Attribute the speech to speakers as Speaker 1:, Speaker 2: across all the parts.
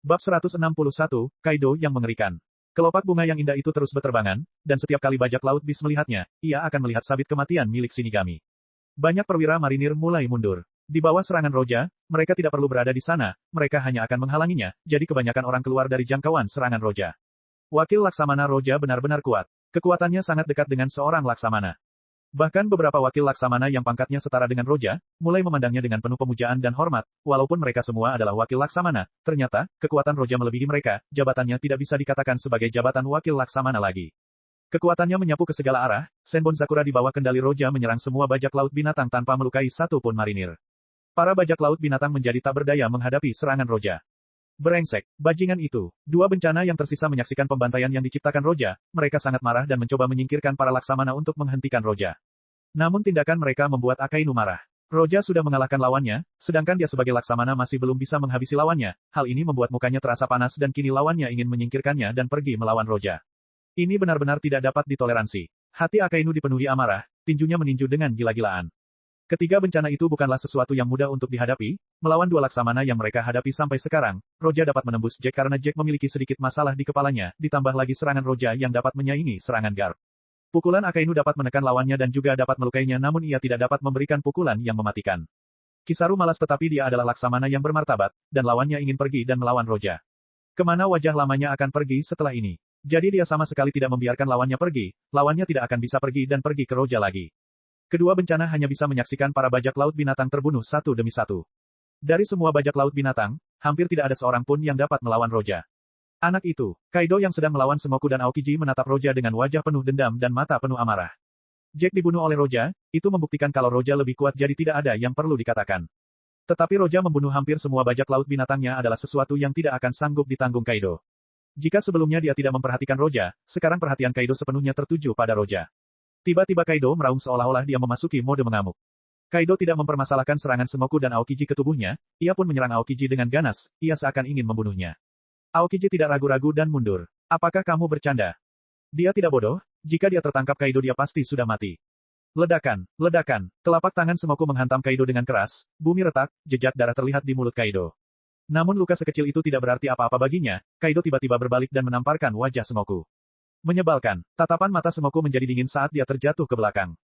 Speaker 1: Bab 161, Kaido yang mengerikan. Kelopak bunga yang indah itu terus berterbangan, dan setiap kali bajak laut bis melihatnya, ia akan melihat sabit kematian milik Shinigami. Banyak perwira marinir mulai mundur. Di bawah serangan Roja, mereka tidak perlu berada di sana, mereka hanya akan menghalanginya, jadi kebanyakan orang keluar dari jangkauan serangan Roja. Wakil Laksamana Roja benar-benar kuat. Kekuatannya sangat dekat dengan seorang Laksamana. Bahkan beberapa wakil Laksamana yang pangkatnya setara dengan Roja, mulai memandangnya dengan penuh pemujaan dan hormat, walaupun mereka semua adalah wakil Laksamana, ternyata, kekuatan Roja melebihi mereka, jabatannya tidak bisa dikatakan sebagai jabatan wakil Laksamana lagi. Kekuatannya menyapu ke segala arah, Senbon Sakura di bawah kendali Roja menyerang semua bajak laut binatang tanpa melukai satu pun marinir. Para bajak laut binatang menjadi tak berdaya menghadapi serangan Roja. Brengsek, bajingan itu. Dua bencana yang tersisa menyaksikan pembantaian yang diciptakan Roja, mereka sangat marah dan mencoba menyingkirkan para Laksamana untuk menghentikan Roja. Namun tindakan mereka membuat Akainu marah. Roja sudah mengalahkan lawannya, sedangkan dia sebagai Laksamana masih belum bisa menghabisi lawannya, hal ini membuat mukanya terasa panas dan kini lawannya ingin menyingkirkannya dan pergi melawan Roja. Ini benar-benar tidak dapat ditoleransi. Hati Akainu dipenuhi amarah, tinjunya meninju dengan gila-gilaan. Ketiga bencana itu bukanlah sesuatu yang mudah untuk dihadapi, melawan dua Laksamana yang mereka hadapi sampai sekarang, Roja dapat menembus Jack karena Jack memiliki sedikit masalah di kepalanya, ditambah lagi serangan Roja yang dapat menyaingi serangan Garp. Pukulan Akainu dapat menekan lawannya dan juga dapat melukainya namun ia tidak dapat memberikan pukulan yang mematikan. Kisaru malas tetapi dia adalah Laksamana yang bermartabat, dan lawannya ingin pergi dan melawan Roja. Kemana wajah lamanya akan pergi setelah ini? Jadi dia sama sekali tidak membiarkan lawannya pergi, lawannya tidak akan bisa pergi dan pergi ke Roja lagi. Kedua bencana hanya bisa menyaksikan para bajak laut binatang terbunuh satu demi satu. Dari semua bajak laut binatang, hampir tidak ada seorang pun yang dapat melawan Roja. Anak itu, Kaido yang sedang melawan Sengoku dan Aokiji menatap Roja dengan wajah penuh dendam dan mata penuh amarah. Jack dibunuh oleh Roja, itu membuktikan kalau Roja lebih kuat jadi tidak ada yang perlu dikatakan. Tetapi Roja membunuh hampir semua bajak laut binatangnya adalah sesuatu yang tidak akan sanggup ditanggung Kaido. Jika sebelumnya dia tidak memperhatikan Roja, sekarang perhatian Kaido sepenuhnya tertuju pada Roja. Tiba-tiba Kaido meraung seolah-olah dia memasuki mode mengamuk. Kaido tidak mempermasalahkan serangan Sengoku dan Aokiji ke tubuhnya, ia pun menyerang Aokiji dengan ganas, ia seakan ingin membunuhnya. Aokiji tidak ragu-ragu dan mundur. Apakah kamu bercanda? Dia tidak bodoh, jika dia tertangkap Kaido dia pasti sudah mati. Ledakan, ledakan, telapak tangan Sengoku menghantam Kaido dengan keras, bumi retak, jejak darah terlihat di mulut Kaido. Namun luka sekecil itu tidak berarti apa-apa baginya, Kaido tiba-tiba berbalik dan menamparkan wajah Sengoku. Menyebalkan, tatapan mata Sengoku menjadi dingin saat dia terjatuh ke belakang.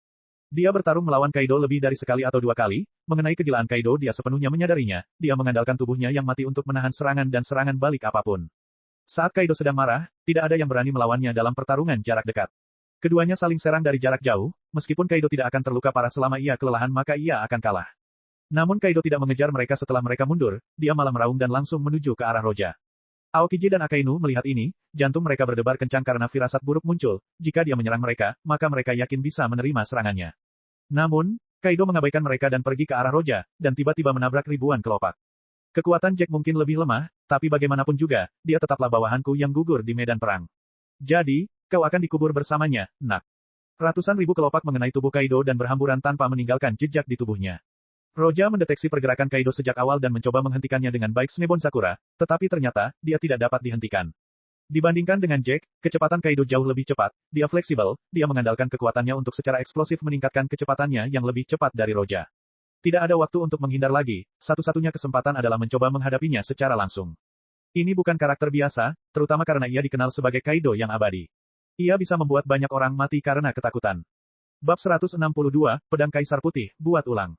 Speaker 1: Dia bertarung melawan Kaido lebih dari sekali atau dua kali, mengenai kegilaan Kaido dia sepenuhnya menyadarinya, dia mengandalkan tubuhnya yang mati untuk menahan serangan dan serangan balik apapun. Saat Kaido sedang marah, tidak ada yang berani melawannya dalam pertarungan jarak dekat. Keduanya saling serang dari jarak jauh, meskipun Kaido tidak akan terluka parah selama ia kelelahan maka ia akan kalah. Namun Kaido tidak mengejar mereka setelah mereka mundur, dia malah meraung dan langsung menuju ke arah Roja. Aokiji dan Akainu melihat ini, jantung mereka berdebar kencang karena firasat buruk muncul, jika dia menyerang mereka, maka mereka yakin bisa menerima serangannya. Namun, Kaido mengabaikan mereka dan pergi ke arah Roja, dan tiba-tiba menabrak ribuan kelopak. Kekuatan Jack mungkin lebih lemah, tapi bagaimanapun juga, dia tetaplah bawahanku yang gugur di medan perang. Jadi, kau akan dikubur bersamanya, nak. Ratusan ribu kelopak mengenai tubuh Kaido dan berhamburan tanpa meninggalkan jejak di tubuhnya. Roja mendeteksi pergerakan Kaido sejak awal dan mencoba menghentikannya dengan baik Senbon Sakura, tetapi ternyata, dia tidak dapat dihentikan. Dibandingkan dengan Jack, kecepatan Kaido jauh lebih cepat, dia fleksibel, dia mengandalkan kekuatannya untuk secara eksplosif meningkatkan kecepatannya yang lebih cepat dari Roja. Tidak ada waktu untuk menghindar lagi, satu-satunya kesempatan adalah mencoba menghadapinya secara langsung. Ini bukan karakter biasa, terutama karena ia dikenal sebagai Kaido yang abadi. Ia bisa membuat banyak orang mati karena ketakutan. Bab 162, Pedang Kaisar Putih, buat ulang.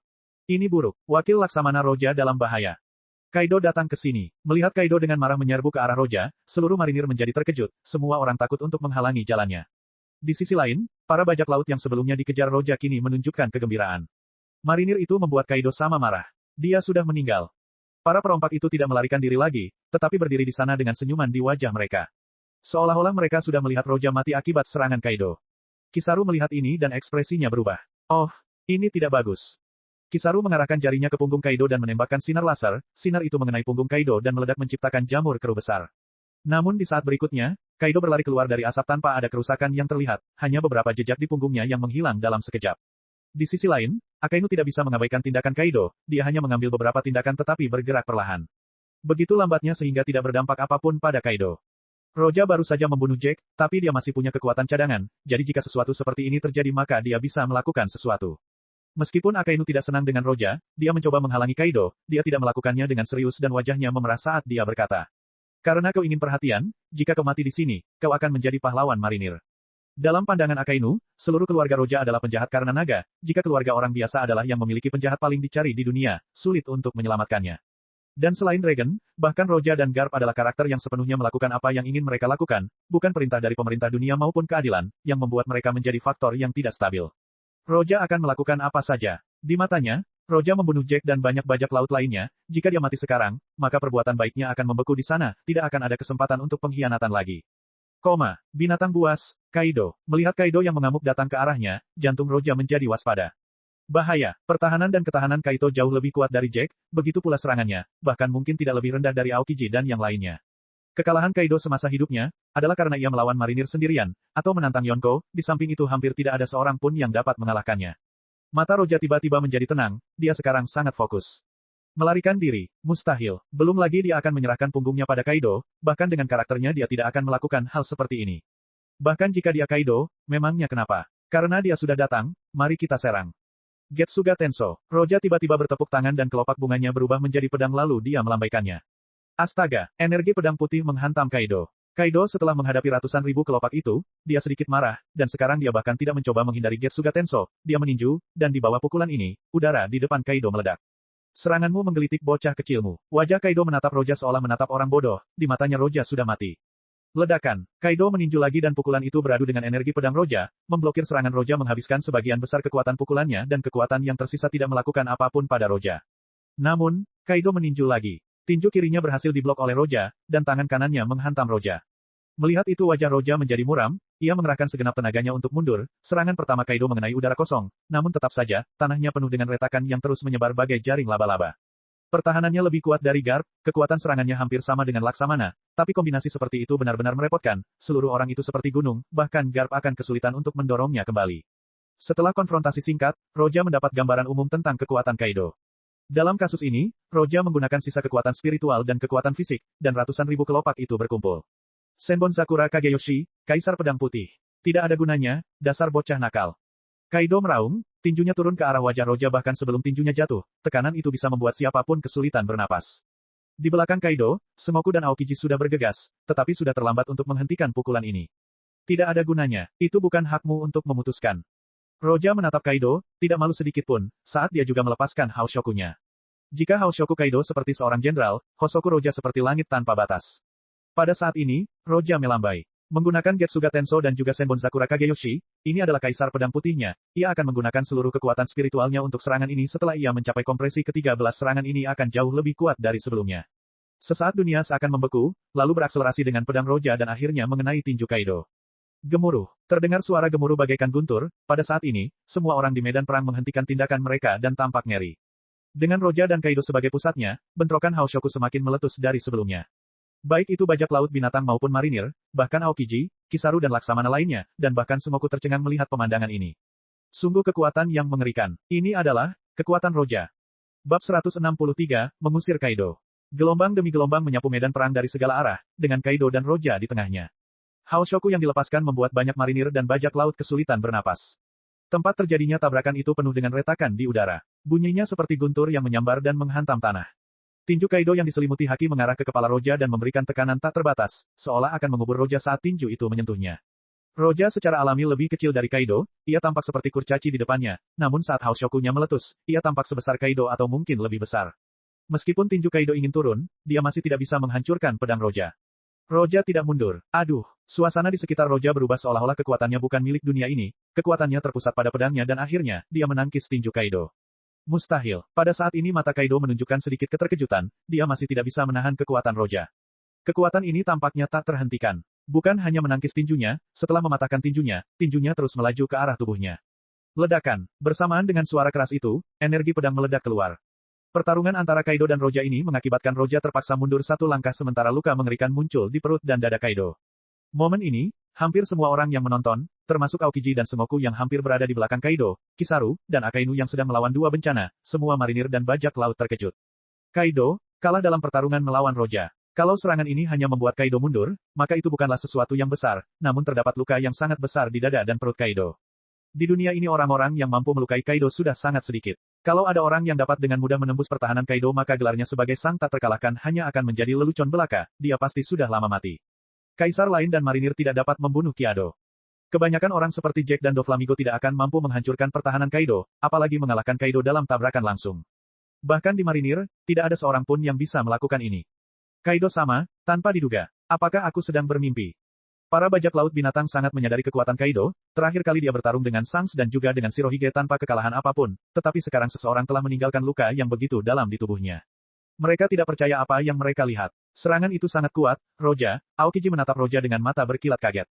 Speaker 1: Ini buruk, wakil Laksamana Roja dalam bahaya. Kaido datang ke sini. Melihat Kaido dengan marah menyerbu ke arah Roja, seluruh marinir menjadi terkejut, semua orang takut untuk menghalangi jalannya. Di sisi lain, para bajak laut yang sebelumnya dikejar Roja kini menunjukkan kegembiraan. Marinir itu membuat Kaido sama marah. Dia sudah meninggal. Para perompak itu tidak melarikan diri lagi, tetapi berdiri di sana dengan senyuman di wajah mereka. Seolah-olah mereka sudah melihat Roja mati akibat serangan Kaido. Kisaru melihat ini dan ekspresinya berubah. Oh, ini tidak bagus. Kisaru mengarahkan jarinya ke punggung Kaido dan menembakkan sinar laser, sinar itu mengenai punggung Kaido dan meledak menciptakan jamur keruh besar. Namun di saat berikutnya, Kaido berlari keluar dari asap tanpa ada kerusakan yang terlihat, hanya beberapa jejak di punggungnya yang menghilang dalam sekejap. Di sisi lain, Akainu tidak bisa mengabaikan tindakan Kaido, dia hanya mengambil beberapa tindakan tetapi bergerak perlahan. Begitu lambatnya sehingga tidak berdampak apapun pada Kaido. Roja baru saja membunuh Jack, tapi dia masih punya kekuatan cadangan, jadi jika sesuatu seperti ini terjadi maka dia bisa melakukan sesuatu. Meskipun Akainu tidak senang dengan Roja, dia mencoba menghalangi Kaido, dia tidak melakukannya dengan serius dan wajahnya memerah saat dia berkata. Karena kau ingin perhatian, jika kau mati di sini, kau akan menjadi pahlawan marinir. Dalam pandangan Akainu, seluruh keluarga Roja adalah penjahat karena naga, jika keluarga orang biasa adalah yang memiliki penjahat paling dicari di dunia, sulit untuk menyelamatkannya. Dan selain Dragon, bahkan Roja dan Garp adalah karakter yang sepenuhnya melakukan apa yang ingin mereka lakukan, bukan perintah dari pemerintah dunia maupun keadilan, yang membuat mereka menjadi faktor yang tidak stabil. Roja akan melakukan apa saja. Di matanya, Roja membunuh Jack dan banyak bajak laut lainnya, jika dia mati sekarang, maka perbuatan baiknya akan membeku di sana, tidak akan ada kesempatan untuk pengkhianatan lagi. Binatang buas, Kaido. Melihat Kaido yang mengamuk datang ke arahnya, jantung Roja menjadi waspada. Bahaya, pertahanan dan ketahanan Kaito jauh lebih kuat dari Jack, begitu pula serangannya, bahkan mungkin tidak lebih rendah dari Aokiji dan yang lainnya. Kekalahan Kaido semasa hidupnya, adalah karena ia melawan marinir sendirian, atau menantang Yonko, di samping itu hampir tidak ada seorang pun yang dapat mengalahkannya. Mata Roja tiba-tiba menjadi tenang, dia sekarang sangat fokus. Melarikan diri, mustahil, belum lagi dia akan menyerahkan punggungnya pada Kaido, bahkan dengan karakternya dia tidak akan melakukan hal seperti ini. Bahkan jika dia Kaido, memangnya kenapa? Karena dia sudah datang, mari kita serang. Getsuga Tenso. Roja tiba-tiba bertepuk tangan dan kelopak bunganya berubah menjadi pedang lalu dia melambaikannya. Astaga, energi pedang putih menghantam Kaido. Kaido setelah menghadapi ratusan ribu kelopak itu, dia sedikit marah, dan sekarang dia bahkan tidak mencoba menghindari Getsuga Tenso, dia meninju, dan di bawah pukulan ini, udara di depan Kaido meledak. Seranganmu menggelitik bocah kecilmu. Wajah Kaido menatap Roja seolah menatap orang bodoh, di matanya Roja sudah mati. Ledakan. Kaido meninju lagi dan pukulan itu beradu dengan energi pedang Roja, memblokir serangan Roja menghabiskan sebagian besar kekuatan pukulannya dan kekuatan yang tersisa tidak melakukan apapun pada Roja. Namun, Kaido meninju lagi. Tinju kirinya berhasil diblok oleh Roja, dan tangan kanannya menghantam Roja. Melihat itu wajah Roja menjadi muram, ia mengerahkan segenap tenaganya untuk mundur, serangan pertama Kaido mengenai udara kosong, namun tetap saja, tanahnya penuh dengan retakan yang terus menyebar bagai jaring laba-laba. Pertahanannya lebih kuat dari Garp, kekuatan serangannya hampir sama dengan Laksamana, tapi kombinasi seperti itu benar-benar merepotkan, seluruh orang itu seperti gunung, bahkan Garp akan kesulitan untuk mendorongnya kembali. Setelah konfrontasi singkat, Roja mendapat gambaran umum tentang kekuatan Kaido. Dalam kasus ini, Roja menggunakan sisa kekuatan spiritual dan kekuatan fisik, dan ratusan ribu kelopak itu berkumpul. Senbon Sakura Kageyoshi, Kaisar Pedang Putih. Tidak ada gunanya, dasar bocah nakal. Kaido meraung, tinjunya turun ke arah wajah Roja bahkan sebelum tinjunya jatuh, tekanan itu bisa membuat siapapun kesulitan bernapas. Di belakang Kaido, Sengoku dan Aokiji sudah bergegas, tetapi sudah terlambat untuk menghentikan pukulan ini. Tidak ada gunanya, itu bukan hakmu untuk memutuskan. Roja menatap Kaido, tidak malu sedikit pun, saat dia juga melepaskan Haoshoku-nya. Jika Haoshoku Kaido seperti seorang jenderal, Hosoku Roja seperti langit tanpa batas. Pada saat ini, Roja melambai. Menggunakan Getsuga Tenso dan juga Senbon Sakura Kageyoshi, ini adalah Kaisar Pedang Putihnya, ia akan menggunakan seluruh kekuatan spiritualnya untuk serangan ini setelah ia mencapai kompresi ke-13 serangan ini akan jauh lebih kuat dari sebelumnya. Sesaat dunia seakan membeku, lalu berakselerasi dengan pedang Roja dan akhirnya mengenai tinju Kaido. Gemuruh. Terdengar suara gemuruh bagaikan guntur, pada saat ini, semua orang di medan perang menghentikan tindakan mereka dan tampak ngeri. Dengan Roja dan Kaido sebagai pusatnya, bentrokan Haoshoku semakin meletus dari sebelumnya. Baik itu bajak laut binatang maupun marinir, bahkan Aokiji, Kizaru dan Laksamana lainnya, dan bahkan Sengoku tercengang melihat pemandangan ini. Sungguh kekuatan yang mengerikan. Ini adalah kekuatan Roja. Bab 163, Mengusir Kaido. Gelombang demi gelombang menyapu medan perang dari segala arah, dengan Kaido dan Roja di tengahnya. Haoshoku yang dilepaskan membuat banyak marinir dan bajak laut kesulitan bernapas. Tempat terjadinya tabrakan itu penuh dengan retakan di udara. Bunyinya seperti guntur yang menyambar dan menghantam tanah. Tinju Kaido yang diselimuti haki mengarah ke kepala Roja dan memberikan tekanan tak terbatas, seolah akan mengubur Roja saat tinju itu menyentuhnya. Roja secara alami lebih kecil dari Kaido, ia tampak seperti kurcaci di depannya, namun saat Haoshoku-nya meletus, ia tampak sebesar Kaido atau mungkin lebih besar. Meskipun tinju Kaido ingin turun, dia masih tidak bisa menghancurkan pedang Roja. Roja tidak mundur. Aduh, suasana di sekitar Roja berubah seolah-olah kekuatannya bukan milik dunia ini, kekuatannya terpusat pada pedangnya dan akhirnya, dia menangkis tinju Kaido. Mustahil. Pada saat ini mata Kaido menunjukkan sedikit keterkejutan, dia masih tidak bisa menahan kekuatan Roja. Kekuatan ini tampaknya tak terhentikan. Bukan hanya menangkis tinjunya, setelah mematahkan tinjunya terus melaju ke arah tubuhnya. Ledakan. Bersamaan dengan suara keras itu, energi pedang meledak keluar. Pertarungan antara Kaido dan Roja ini mengakibatkan Roja terpaksa mundur satu langkah sementara luka mengerikan muncul di perut dan dada Kaido. Momen ini, hampir semua orang yang menonton, termasuk Aokiji dan Sengoku yang hampir berada di belakang Kaido, Kizaru, dan Akainu yang sedang melawan dua bencana, semua marinir dan bajak laut terkejut. Kaido, kalah dalam pertarungan melawan Roja. Kalau serangan ini hanya membuat Kaido mundur, maka itu bukanlah sesuatu yang besar, namun terdapat luka yang sangat besar di dada dan perut Kaido. Di dunia ini orang-orang yang mampu melukai Kaido sudah sangat sedikit. Kalau ada orang yang dapat dengan mudah menembus pertahanan Kaido maka gelarnya sebagai sang tak terkalahkan hanya akan menjadi lelucon belaka, dia pasti sudah lama mati. Kaisar lain dan marinir tidak dapat membunuh Kiado. Kebanyakan orang seperti Jack dan Doflamingo tidak akan mampu menghancurkan pertahanan Kaido, apalagi mengalahkan Kaido dalam tabrakan langsung. Bahkan di marinir, tidak ada seorang pun yang bisa melakukan ini. Kaido sama, tanpa diduga. Apakah aku sedang bermimpi? Para bajak laut binatang sangat menyadari kekuatan Kaido, terakhir kali dia bertarung dengan Shanks dan juga dengan Shirohige tanpa kekalahan apapun, tetapi sekarang seseorang telah meninggalkan luka yang begitu dalam di tubuhnya. Mereka tidak percaya apa yang mereka lihat. Serangan itu sangat kuat, Roja. Aokiji menatap Roja dengan mata berkilat kaget.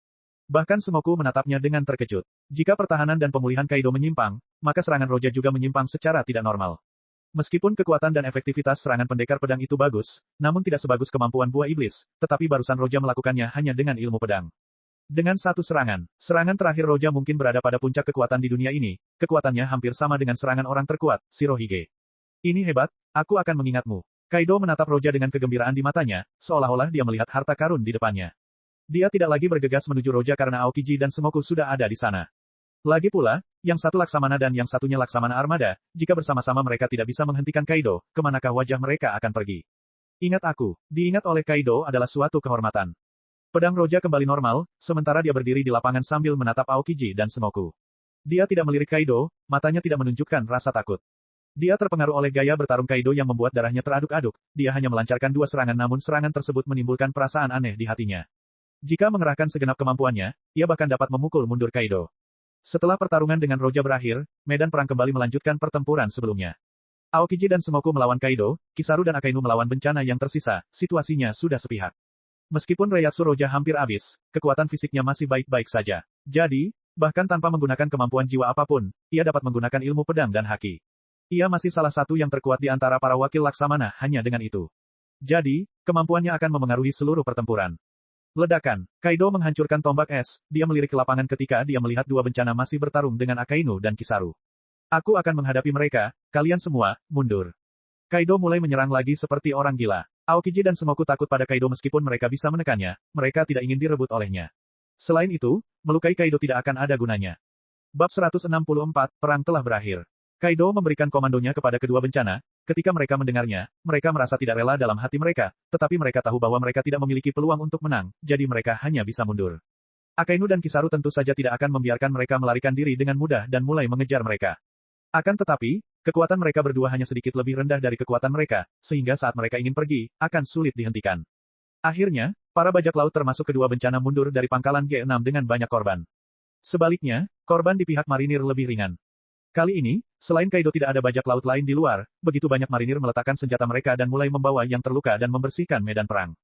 Speaker 1: Bahkan Sumoku menatapnya dengan terkejut. Jika pertahanan dan pemulihan Kaido menyimpang, maka serangan Roja juga menyimpang secara tidak normal. Meskipun kekuatan dan efektivitas serangan pendekar pedang itu bagus, namun tidak sebagus kemampuan buah iblis, tetapi barusan Roja melakukannya hanya dengan ilmu pedang. Dengan satu serangan terakhir Roja mungkin berada pada puncak kekuatan di dunia ini, kekuatannya hampir sama dengan serangan orang terkuat, Shirohige. Ini hebat, aku akan mengingatmu. Kaido menatap Roja dengan kegembiraan di matanya, seolah-olah dia melihat harta karun di depannya. Dia tidak lagi bergegas menuju Roja karena Aokiji dan Sumoku sudah ada di sana. Lagi pula, yang satu Laksamana dan yang satunya Laksamana Armada, jika bersama-sama mereka tidak bisa menghentikan Kaido, kemanakah wajah mereka akan pergi? Ingat aku, diingat oleh Kaido adalah suatu kehormatan. Pedang Roja kembali normal, sementara dia berdiri di lapangan sambil menatap Aokiji dan Sumoku. Dia tidak melirik Kaido, matanya tidak menunjukkan rasa takut. Dia terpengaruh oleh gaya bertarung Kaido yang membuat darahnya teraduk-aduk, dia hanya melancarkan dua serangan namun serangan tersebut menimbulkan perasaan aneh di hatinya. Jika mengerahkan segenap kemampuannya, ia bahkan dapat memukul mundur Kaido. Setelah pertarungan dengan Roja berakhir, medan perang kembali melanjutkan pertempuran sebelumnya. Aokiji dan Sumoku melawan Kaido, Kizaru dan Akainu melawan bencana yang tersisa, situasinya sudah sepihak. Meskipun Reiatsu Roja hampir habis, kekuatan fisiknya masih baik-baik saja. Jadi, bahkan tanpa menggunakan kemampuan jiwa apapun, ia dapat menggunakan ilmu pedang dan haki. Ia masih salah satu yang terkuat di antara para wakil Laksamana hanya dengan itu. Jadi, kemampuannya akan memengaruhi seluruh pertempuran. Ledakan. Kaido menghancurkan tombak es, dia melirik ke lapangan ketika dia melihat dua bencana masih bertarung dengan Akainu dan Kizaru. Aku akan menghadapi mereka, kalian semua, mundur. Kaido mulai menyerang lagi seperti orang gila. Aokiji dan Sumoku takut pada Kaido meskipun mereka bisa menekannya, mereka tidak ingin direbut olehnya. Selain itu, melukai Kaido tidak akan ada gunanya. Bab 164, Perang telah berakhir. Kaido memberikan komandonya kepada kedua bencana, ketika mereka mendengarnya, mereka merasa tidak rela dalam hati mereka, tetapi mereka tahu bahwa mereka tidak memiliki peluang untuk menang, jadi mereka hanya bisa mundur. Akainu dan Kizaru tentu saja tidak akan membiarkan mereka melarikan diri dengan mudah dan mulai mengejar mereka. Akan tetapi, kekuatan mereka berdua hanya sedikit lebih rendah dari kekuatan mereka, sehingga saat mereka ingin pergi, akan sulit dihentikan. Akhirnya, para bajak laut termasuk kedua bencana mundur dari pangkalan G6 dengan banyak korban. Sebaliknya, korban di pihak marinir lebih ringan. Kali ini, selain Kaido tidak ada bajak laut lain di luar, begitu banyak marinir meletakkan senjata mereka dan mulai membawa yang terluka dan membersihkan medan perang.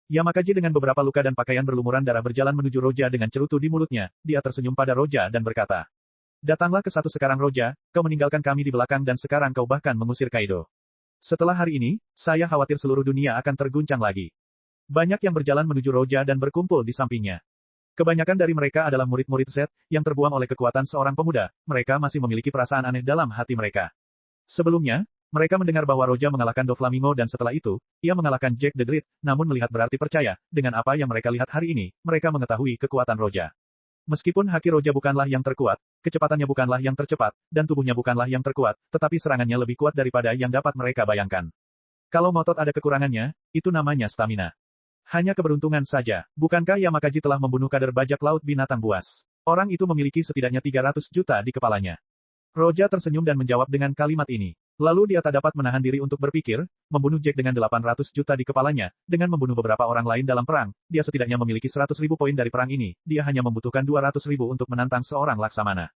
Speaker 1: Yamakaji dengan beberapa luka dan pakaian berlumuran darah berjalan menuju Roja dengan cerutu di mulutnya, dia tersenyum pada Roja dan berkata, "Datanglah ke satu sekarang Roja, kau meninggalkan kami di belakang dan sekarang kau bahkan mengusir Kaido. Setelah hari ini, saya khawatir seluruh dunia akan terguncang lagi." Banyak yang berjalan menuju Roja dan berkumpul di sampingnya. Kebanyakan dari mereka adalah murid-murid Z, yang terbuang oleh kekuatan seorang pemuda, mereka masih memiliki perasaan aneh dalam hati mereka. Sebelumnya, mereka mendengar bahwa Roja mengalahkan Doflamingo dan setelah itu, ia mengalahkan Jack the Great, namun melihat berarti percaya, dengan apa yang mereka lihat hari ini, mereka mengetahui kekuatan Roja. Meskipun haki Roja bukanlah yang terkuat, kecepatannya bukanlah yang tercepat, dan tubuhnya bukanlah yang terkuat, tetapi serangannya lebih kuat daripada yang dapat mereka bayangkan. Kalau ngotot ada kekurangannya, itu namanya stamina. Hanya keberuntungan saja. Bukankah Yamakaji telah membunuh kader bajak laut binatang buas? Orang itu memiliki setidaknya 300 juta di kepalanya. Roja tersenyum dan menjawab dengan kalimat ini. Lalu dia tak dapat menahan diri untuk berpikir, membunuh Jack dengan 800 juta di kepalanya, dengan membunuh beberapa orang lain dalam perang, dia setidaknya memiliki 100.000 poin dari perang ini, dia hanya membutuhkan 200.000 untuk menantang seorang Laksamana.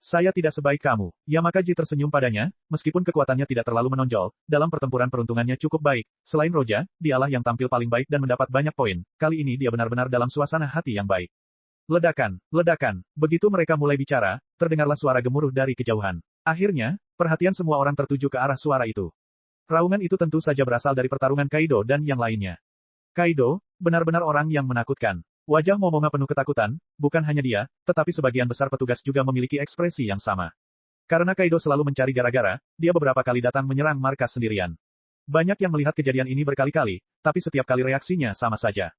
Speaker 1: Saya tidak sebaik kamu. Yamakaji tersenyum padanya, meskipun kekuatannya tidak terlalu menonjol, dalam pertempuran peruntungannya cukup baik. Selain Roja, dialah yang tampil paling baik dan mendapat banyak poin. Kali ini dia benar-benar dalam suasana hati yang baik. Ledakan, ledakan. Begitu mereka mulai bicara, terdengarlah suara gemuruh dari kejauhan. Akhirnya, perhatian semua orang tertuju ke arah suara itu. Raungan itu tentu saja berasal dari pertarungan Kaido dan yang lainnya. Kaido, benar-benar orang yang menakutkan. Wajah Momonga penuh ketakutan, bukan hanya dia, tetapi sebagian besar petugas juga memiliki ekspresi yang sama. Karena Kaido selalu mencari gara-gara, dia beberapa kali datang menyerang markas sendirian. Banyak yang melihat kejadian ini berkali-kali, tapi setiap kali reaksinya sama saja.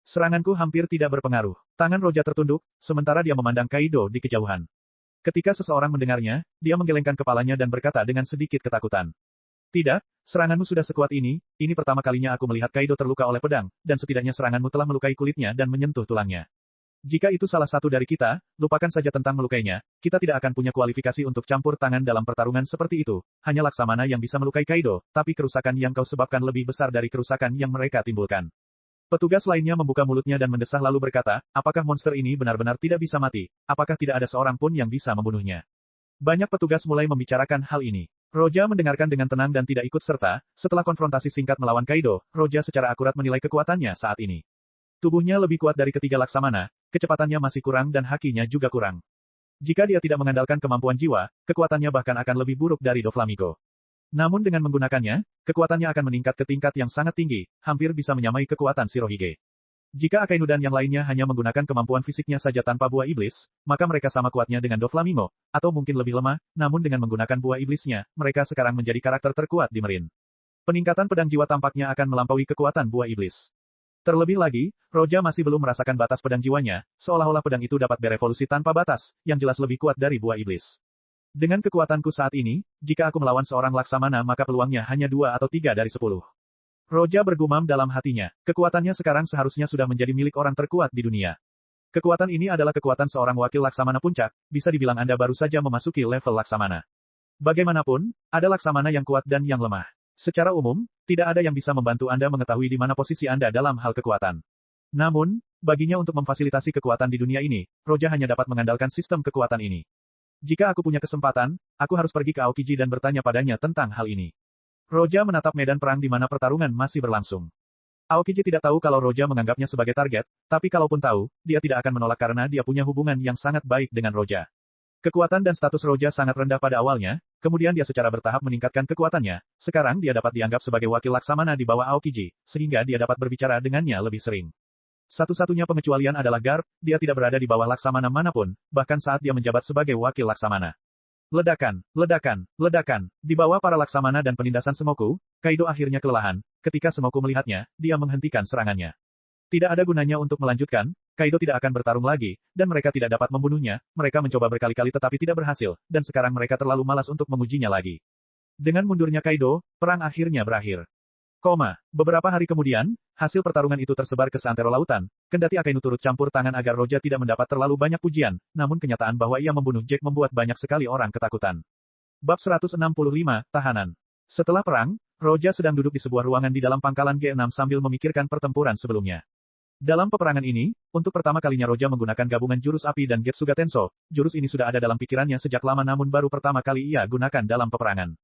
Speaker 1: Seranganku hampir tidak berpengaruh. Tangan Roja tertunduk, sementara dia memandang Kaido di kejauhan. Ketika seseorang mendengarnya, dia menggelengkan kepalanya dan berkata dengan sedikit ketakutan. Tidak, seranganmu sudah sekuat ini pertama kalinya aku melihat Kaido terluka oleh pedang, dan setidaknya seranganmu telah melukai kulitnya dan menyentuh tulangnya. Jika itu salah satu dari kita, lupakan saja tentang melukainya, kita tidak akan punya kualifikasi untuk campur tangan dalam pertarungan seperti itu. Hanya Laksamana yang bisa melukai Kaido, tapi kerusakan yang kau sebabkan lebih besar dari kerusakan yang mereka timbulkan. Petugas lainnya membuka mulutnya dan mendesah lalu berkata, apakah monster ini benar-benar tidak bisa mati? Apakah tidak ada seorang pun yang bisa membunuhnya? Banyak petugas mulai membicarakan hal ini. Roja mendengarkan dengan tenang dan tidak ikut serta. Setelah konfrontasi singkat melawan Kaido, Roja secara akurat menilai kekuatannya saat ini. Tubuhnya lebih kuat dari ketiga Laksamana, kecepatannya masih kurang dan hakinya juga kurang. Jika dia tidak mengandalkan kemampuan jiwa, kekuatannya bahkan akan lebih buruk dari Doflamingo. Namun dengan menggunakannya, kekuatannya akan meningkat ke tingkat yang sangat tinggi, hampir bisa menyamai kekuatan Shirohige. Jika Akainu dan yang lainnya hanya menggunakan kemampuan fisiknya saja tanpa buah iblis, maka mereka sama kuatnya dengan Doflamingo, atau mungkin lebih lemah, namun dengan menggunakan buah iblisnya, mereka sekarang menjadi karakter terkuat di Merin. Peningkatan pedang jiwa tampaknya akan melampaui kekuatan buah iblis. Terlebih lagi, Roja masih belum merasakan batas pedang jiwanya, seolah-olah pedang itu dapat berevolusi tanpa batas, yang jelas lebih kuat dari buah iblis. Dengan kekuatanku saat ini, jika aku melawan seorang Laksamana maka peluangnya hanya 2 atau 3 dari 10. Roja bergumam dalam hatinya, kekuatannya sekarang seharusnya sudah menjadi milik orang terkuat di dunia. Kekuatan ini adalah kekuatan seorang wakil Laksamana puncak, bisa dibilang Anda baru saja memasuki level Laksamana. Bagaimanapun, ada Laksamana yang kuat dan yang lemah. Secara umum, tidak ada yang bisa membantu Anda mengetahui di mana posisi Anda dalam hal kekuatan. Namun, baginya untuk memfasilitasi kekuatan di dunia ini, Roja hanya dapat mengandalkan sistem kekuatan ini. Jika aku punya kesempatan, aku harus pergi ke Aokiji dan bertanya padanya tentang hal ini. Roja menatap medan perang di mana pertarungan masih berlangsung. Aokiji tidak tahu kalau Roja menganggapnya sebagai target, tapi kalaupun tahu, dia tidak akan menolak karena dia punya hubungan yang sangat baik dengan Roja. Kekuatan dan status Roja sangat rendah pada awalnya, kemudian dia secara bertahap meningkatkan kekuatannya, sekarang dia dapat dianggap sebagai wakil Laksamana di bawah Aokiji, sehingga dia dapat berbicara dengannya lebih sering. Satu-satunya pengecualian adalah Garp, dia tidak berada di bawah Laksamana manapun, bahkan saat dia menjabat sebagai wakil Laksamana. Ledakan, ledakan, ledakan, di bawah para Laksamana dan penindasan Semoku, Kaido akhirnya kelelahan, ketika Semoku melihatnya, dia menghentikan serangannya. Tidak ada gunanya untuk melanjutkan, Kaido tidak akan bertarung lagi, dan mereka tidak dapat membunuhnya, mereka mencoba berkali-kali tetapi tidak berhasil, dan sekarang mereka terlalu malas untuk mengujinya lagi. Dengan mundurnya Kaido, perang akhirnya berakhir. Beberapa hari kemudian, hasil pertarungan itu tersebar ke seantero lautan, kendati Akainu turut campur tangan agar Roja tidak mendapat terlalu banyak pujian, namun kenyataan bahwa ia membunuh Jack membuat banyak sekali orang ketakutan. Bab 165, Tahanan. Setelah perang, Roja sedang duduk di sebuah ruangan di dalam pangkalan G6 sambil memikirkan pertempuran sebelumnya. Dalam peperangan ini, untuk pertama kalinya Roja menggunakan gabungan jurus api dan Getsuga Tenso, jurus ini sudah ada dalam pikirannya sejak lama namun baru pertama kali ia gunakan dalam peperangan.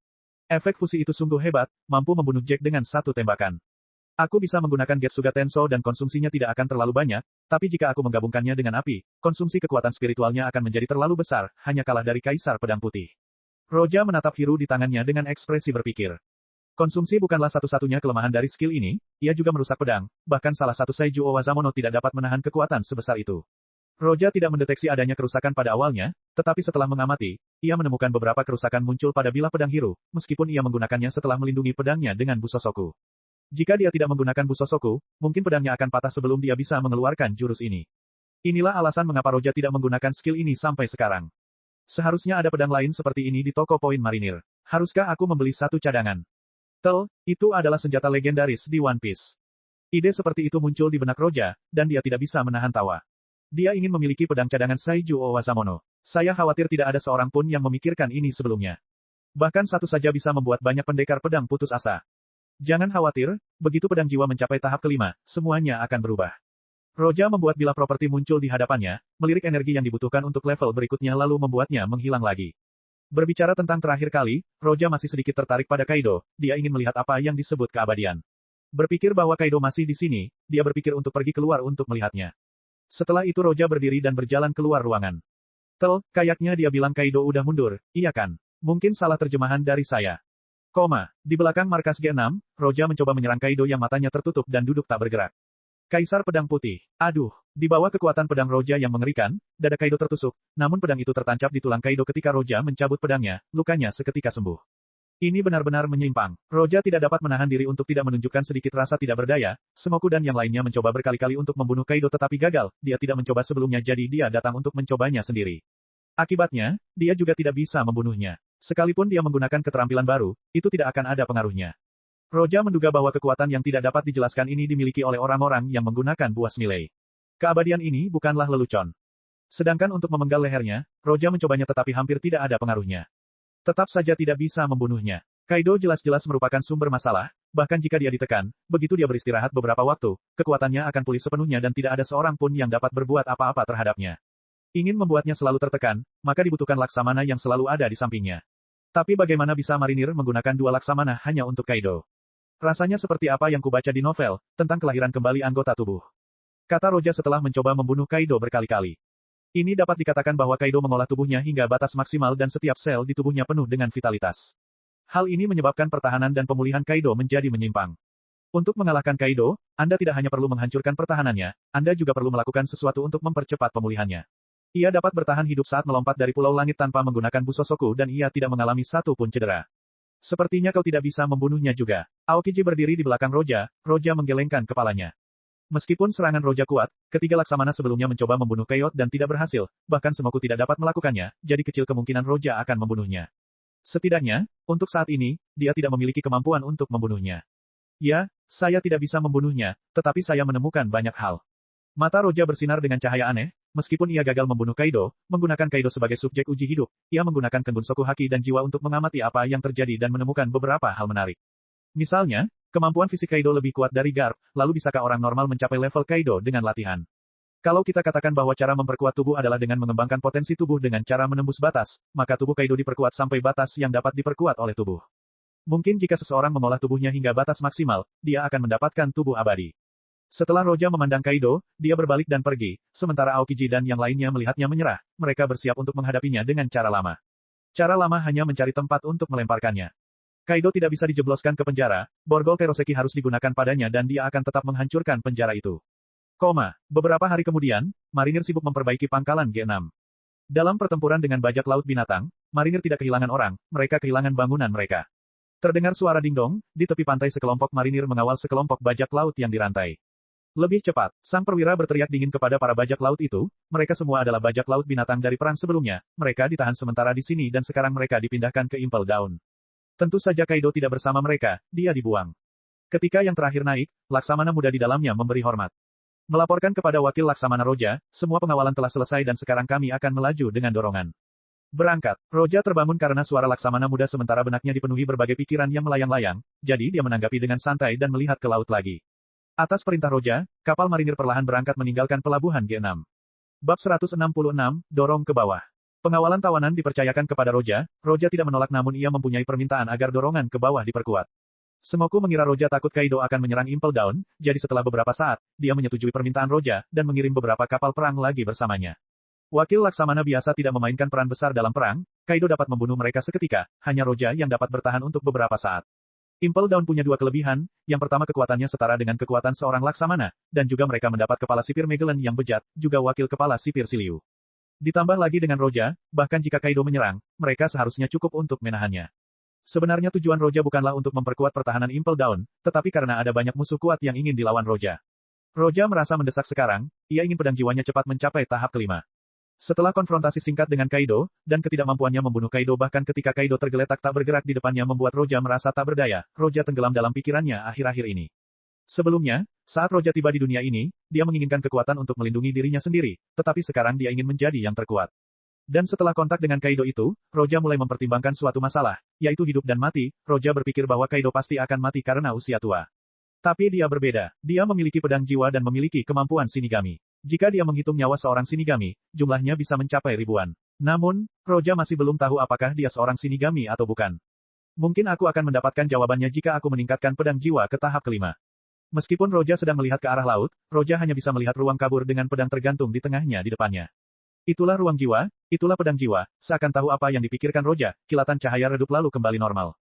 Speaker 1: Efek fusi itu sungguh hebat, mampu membunuh Jack dengan satu tembakan. Aku bisa menggunakan Getsuga Tenso dan konsumsinya tidak akan terlalu banyak, tapi jika aku menggabungkannya dengan api, konsumsi kekuatan spiritualnya akan menjadi terlalu besar, hanya kalah dari Kaisar Pedang Putih. Roja menatap Hiru di tangannya dengan ekspresi berpikir. Konsumsi bukanlah satu-satunya kelemahan dari skill ini, ia juga merusak pedang, bahkan salah satu Saiju Owazamono tidak dapat menahan kekuatan sebesar itu. Roja tidak mendeteksi adanya kerusakan pada awalnya, tetapi setelah mengamati, ia menemukan beberapa kerusakan muncul pada bilah pedang Hiru, meskipun ia menggunakannya setelah melindungi pedangnya dengan Busosoku. Jika dia tidak menggunakan Busosoku, mungkin pedangnya akan patah sebelum dia bisa mengeluarkan jurus ini. Inilah alasan mengapa Roja tidak menggunakan skill ini sampai sekarang. Seharusnya ada pedang lain seperti ini di toko poin marinir. Haruskah aku membeli satu cadangan? Itu adalah senjata legendaris di One Piece. Ide seperti itu muncul di benak Roja, dan dia tidak bisa menahan tawa. Dia ingin memiliki pedang cadangan Saiju Owazamono. Saya khawatir tidak ada seorang pun yang memikirkan ini sebelumnya. Bahkan satu saja bisa membuat banyak pendekar pedang putus asa. Jangan khawatir, begitu pedang jiwa mencapai tahap kelima, semuanya akan berubah. Roja membuat bilah properti muncul di hadapannya, melirik energi yang dibutuhkan untuk level berikutnya lalu membuatnya menghilang lagi. Berbicara tentang terakhir kali, Roja masih sedikit tertarik pada Kaido, dia ingin melihat apa yang disebut keabadian. Berpikir bahwa Kaido masih di sini, dia berpikir untuk pergi keluar untuk melihatnya. Setelah itu Roja berdiri dan berjalan keluar ruangan. Kayaknya dia bilang Kaido udah mundur, iya kan? Mungkin salah terjemahan dari saya. Di belakang markas G6, Roja mencoba menyerang Kaido yang matanya tertutup dan duduk tak bergerak. Kaisar Pedang Putih. Aduh, di bawah kekuatan pedang Roja yang mengerikan, dada Kaido tertusuk, namun pedang itu tertancap di tulang Kaido ketika Roja mencabut pedangnya, lukanya seketika sembuh. Ini benar-benar menyimpang. Roja tidak dapat menahan diri untuk tidak menunjukkan sedikit rasa tidak berdaya, Semoku dan yang lainnya mencoba berkali-kali untuk membunuh Kaido tetapi gagal, dia tidak mencoba sebelumnya jadi dia datang untuk mencobanya sendiri. Akibatnya, dia juga tidak bisa membunuhnya. Sekalipun dia menggunakan keterampilan baru, itu tidak akan ada pengaruhnya. Roja menduga bahwa kekuatan yang tidak dapat dijelaskan ini dimiliki oleh orang-orang yang menggunakan buah Smiley. Keabadian ini bukanlah lelucon. Sedangkan untuk memenggal lehernya, Roja mencobanya tetapi hampir tidak ada pengaruhnya. Tetap saja tidak bisa membunuhnya. Kaido jelas-jelas merupakan sumber masalah, bahkan jika dia ditekan, begitu dia beristirahat beberapa waktu, kekuatannya akan pulih sepenuhnya dan tidak ada seorang pun yang dapat berbuat apa-apa terhadapnya. Ingin membuatnya selalu tertekan, maka dibutuhkan Laksamana yang selalu ada di sampingnya. Tapi bagaimana bisa marinir menggunakan dua Laksamana hanya untuk Kaido? Rasanya seperti apa yang kubaca di novel, tentang kelahiran kembali anggota tubuh. Kata Roja setelah mencoba membunuh Kaido berkali-kali. Ini dapat dikatakan bahwa Kaido mengolah tubuhnya hingga batas maksimal dan setiap sel di tubuhnya penuh dengan vitalitas. Hal ini menyebabkan pertahanan dan pemulihan Kaido menjadi menyimpang. Untuk mengalahkan Kaido, Anda tidak hanya perlu menghancurkan pertahanannya, Anda juga perlu melakukan sesuatu untuk mempercepat pemulihannya. Ia dapat bertahan hidup saat melompat dari Pulau Langit tanpa menggunakan Busosoku dan ia tidak mengalami satu pun cedera. Sepertinya kau tidak bisa membunuhnya juga. Aokiji berdiri di belakang Roja, Roja menggelengkan kepalanya. Meskipun serangan Roja kuat, ketiga Laksamana sebelumnya mencoba membunuh Kaiot dan tidak berhasil, bahkan Semoku tidak dapat melakukannya, jadi kecil kemungkinan Roja akan membunuhnya. Setidaknya, untuk saat ini, dia tidak memiliki kemampuan untuk membunuhnya. Ya, saya tidak bisa membunuhnya, tetapi saya menemukan banyak hal. Mata Roja bersinar dengan cahaya aneh, meskipun ia gagal membunuh Kaido, menggunakan Kaido sebagai subjek uji hidup, ia menggunakan Kenbunsoku Haki dan jiwa untuk mengamati apa yang terjadi dan menemukan beberapa hal menarik. Misalnya, kemampuan fisik Kaido lebih kuat dari Garp, lalu bisakah orang normal mencapai level Kaido dengan latihan? Kalau kita katakan bahwa cara memperkuat tubuh adalah dengan mengembangkan potensi tubuh dengan cara menembus batas, maka tubuh Kaido diperkuat sampai batas yang dapat diperkuat oleh tubuh. Mungkin jika seseorang mengolah tubuhnya hingga batas maksimal, dia akan mendapatkan tubuh abadi. Setelah Roja memandang Kaido, dia berbalik dan pergi, sementara Aokiji dan yang lainnya melihatnya menyerah, mereka bersiap untuk menghadapinya dengan cara lama. Cara lama hanya mencari tempat untuk melemparkannya. Kaido tidak bisa dijebloskan ke penjara, borgol Teroseki harus digunakan padanya dan dia akan tetap menghancurkan penjara itu. Beberapa hari kemudian, marinir sibuk memperbaiki pangkalan G6. Dalam pertempuran dengan bajak laut binatang, marinir tidak kehilangan orang, mereka kehilangan bangunan mereka. Terdengar suara dingdong, di tepi pantai sekelompok marinir mengawal sekelompok bajak laut yang dirantai. Lebih cepat, sang perwira berteriak dingin kepada para bajak laut itu, mereka semua adalah bajak laut binatang dari perang sebelumnya, mereka ditahan sementara di sini dan sekarang mereka dipindahkan ke Impel Down. Tentu saja Kaido tidak bersama mereka, dia dibuang. Ketika yang terakhir naik, Laksamana muda di dalamnya memberi hormat. Melaporkan kepada wakil Laksamana Roja, semua pengawalan telah selesai dan sekarang kami akan melaju dengan dorongan. Berangkat, Roja terbangun karena suara Laksamana muda sementara benaknya dipenuhi berbagai pikiran yang melayang-layang, jadi dia menanggapi dengan santai dan melihat ke laut lagi. Atas perintah Roja, kapal marinir perlahan berangkat meninggalkan pelabuhan G6. Bab 166, dorong ke bawah. Pengawalan tawanan dipercayakan kepada Roja, Roja tidak menolak namun ia mempunyai permintaan agar dorongan ke bawah diperkuat. Semoku mengira Roja takut Kaido akan menyerang Impel Down, jadi setelah beberapa saat, dia menyetujui permintaan Roja, dan mengirim beberapa kapal perang lagi bersamanya. Wakil Laksamana biasa tidak memainkan peran besar dalam perang, Kaido dapat membunuh mereka seketika, hanya Roja yang dapat bertahan untuk beberapa saat. Impel Down punya dua kelebihan, yang pertama kekuatannya setara dengan kekuatan seorang Laksamana, dan juga mereka mendapat kepala sipir Magellan yang bejat, juga wakil kepala sipir Shiryu. Ditambah lagi dengan Roja, bahkan jika Kaido menyerang, mereka seharusnya cukup untuk menahannya. Sebenarnya tujuan Roja bukanlah untuk memperkuat pertahanan Impel Down, tetapi karena ada banyak musuh kuat yang ingin dilawan Roja. Roja merasa mendesak sekarang, ia ingin pedang jiwanya cepat mencapai tahap kelima. Setelah konfrontasi singkat dengan Kaido, dan ketidakmampuannya membunuh Kaido bahkan ketika Kaido tergeletak tak bergerak di depannya membuat Roja merasa tak berdaya, Roja tenggelam dalam pikirannya akhir-akhir ini. Sebelumnya, saat Roja tiba di dunia ini, dia menginginkan kekuatan untuk melindungi dirinya sendiri, tetapi sekarang dia ingin menjadi yang terkuat. Dan setelah kontak dengan Kaido itu, Roja mulai mempertimbangkan suatu masalah, yaitu hidup dan mati, Roja berpikir bahwa Kaido pasti akan mati karena usia tua. Tapi dia berbeda, dia memiliki pedang jiwa dan memiliki kemampuan Shinigami. Jika dia menghitung nyawa seorang Shinigami, jumlahnya bisa mencapai ribuan. Namun, Roja masih belum tahu apakah dia seorang Shinigami atau bukan. Mungkin aku akan mendapatkan jawabannya jika aku meningkatkan pedang jiwa ke tahap kelima. Meskipun Roja sedang melihat ke arah laut, Roja hanya bisa melihat ruang kabur dengan pedang tergantung di tengahnya di depannya. Itulah ruang jiwa, itulah pedang jiwa, seakan tahu apa yang dipikirkan Roja, kilatan cahaya redup lalu kembali normal.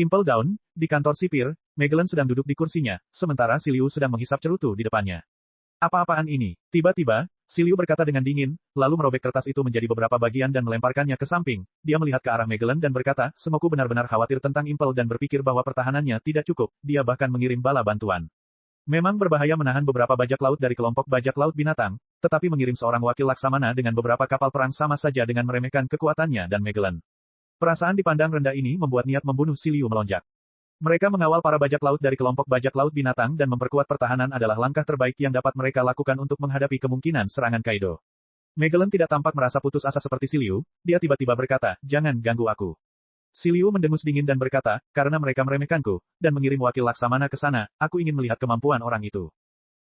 Speaker 1: Impel Down, di kantor sipir, Magellan sedang duduk di kursinya, sementara Shiryu sedang menghisap cerutu di depannya. Apa-apaan ini? Tiba-tiba, Shiryu berkata dengan dingin, lalu merobek kertas itu menjadi beberapa bagian dan melemparkannya ke samping. Dia melihat ke arah Magellan dan berkata, Semoku benar-benar khawatir tentang Impel dan berpikir bahwa pertahanannya tidak cukup, dia bahkan mengirim bala bantuan. Memang berbahaya menahan beberapa bajak laut dari kelompok bajak laut binatang, tetapi mengirim seorang wakil laksamana dengan beberapa kapal perang sama saja dengan meremehkan kekuatannya dan Magellan. Perasaan dipandang rendah ini membuat niat membunuh Si Liu melonjak. Mereka mengawal para bajak laut dari kelompok bajak laut binatang dan memperkuat pertahanan adalah langkah terbaik yang dapat mereka lakukan untuk menghadapi kemungkinan serangan Kaido. Magellan tidak tampak merasa putus asa seperti Si Liu, dia tiba-tiba berkata, "Jangan ganggu aku." Si Liu mendengus dingin dan berkata, "Karena mereka meremehkanku, dan mengirim wakil laksamana ke sana, aku ingin melihat kemampuan orang itu."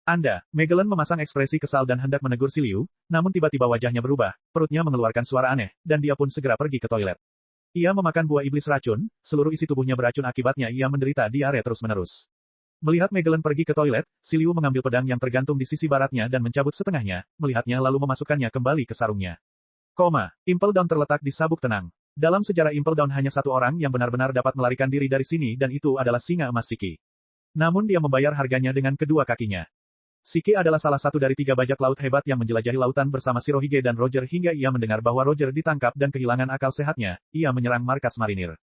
Speaker 1: Anda, Magellan memasang ekspresi kesal dan hendak menegur Si Liu, namun tiba-tiba wajahnya berubah, perutnya mengeluarkan suara aneh, dan dia pun segera pergi ke toilet. Ia memakan buah iblis racun, seluruh isi tubuhnya beracun akibatnya ia menderita diare terus-menerus. Melihat Magellan pergi ke toilet, Si Liu mengambil pedang yang tergantung di sisi baratnya dan mencabut setengahnya, melihatnya lalu memasukkannya kembali ke sarungnya. Impel Down terletak di sabuk tenang. Dalam sejarah Impel Down hanya satu orang yang benar-benar dapat melarikan diri dari sini dan itu adalah singa emas Shiki. Namun dia membayar harganya dengan kedua kakinya. Shiki adalah salah satu dari 3 bajak laut hebat yang menjelajahi lautan bersama Shirohige dan Roger hingga ia mendengar bahwa Roger ditangkap dan kehilangan akal sehatnya, ia menyerang markas marinir.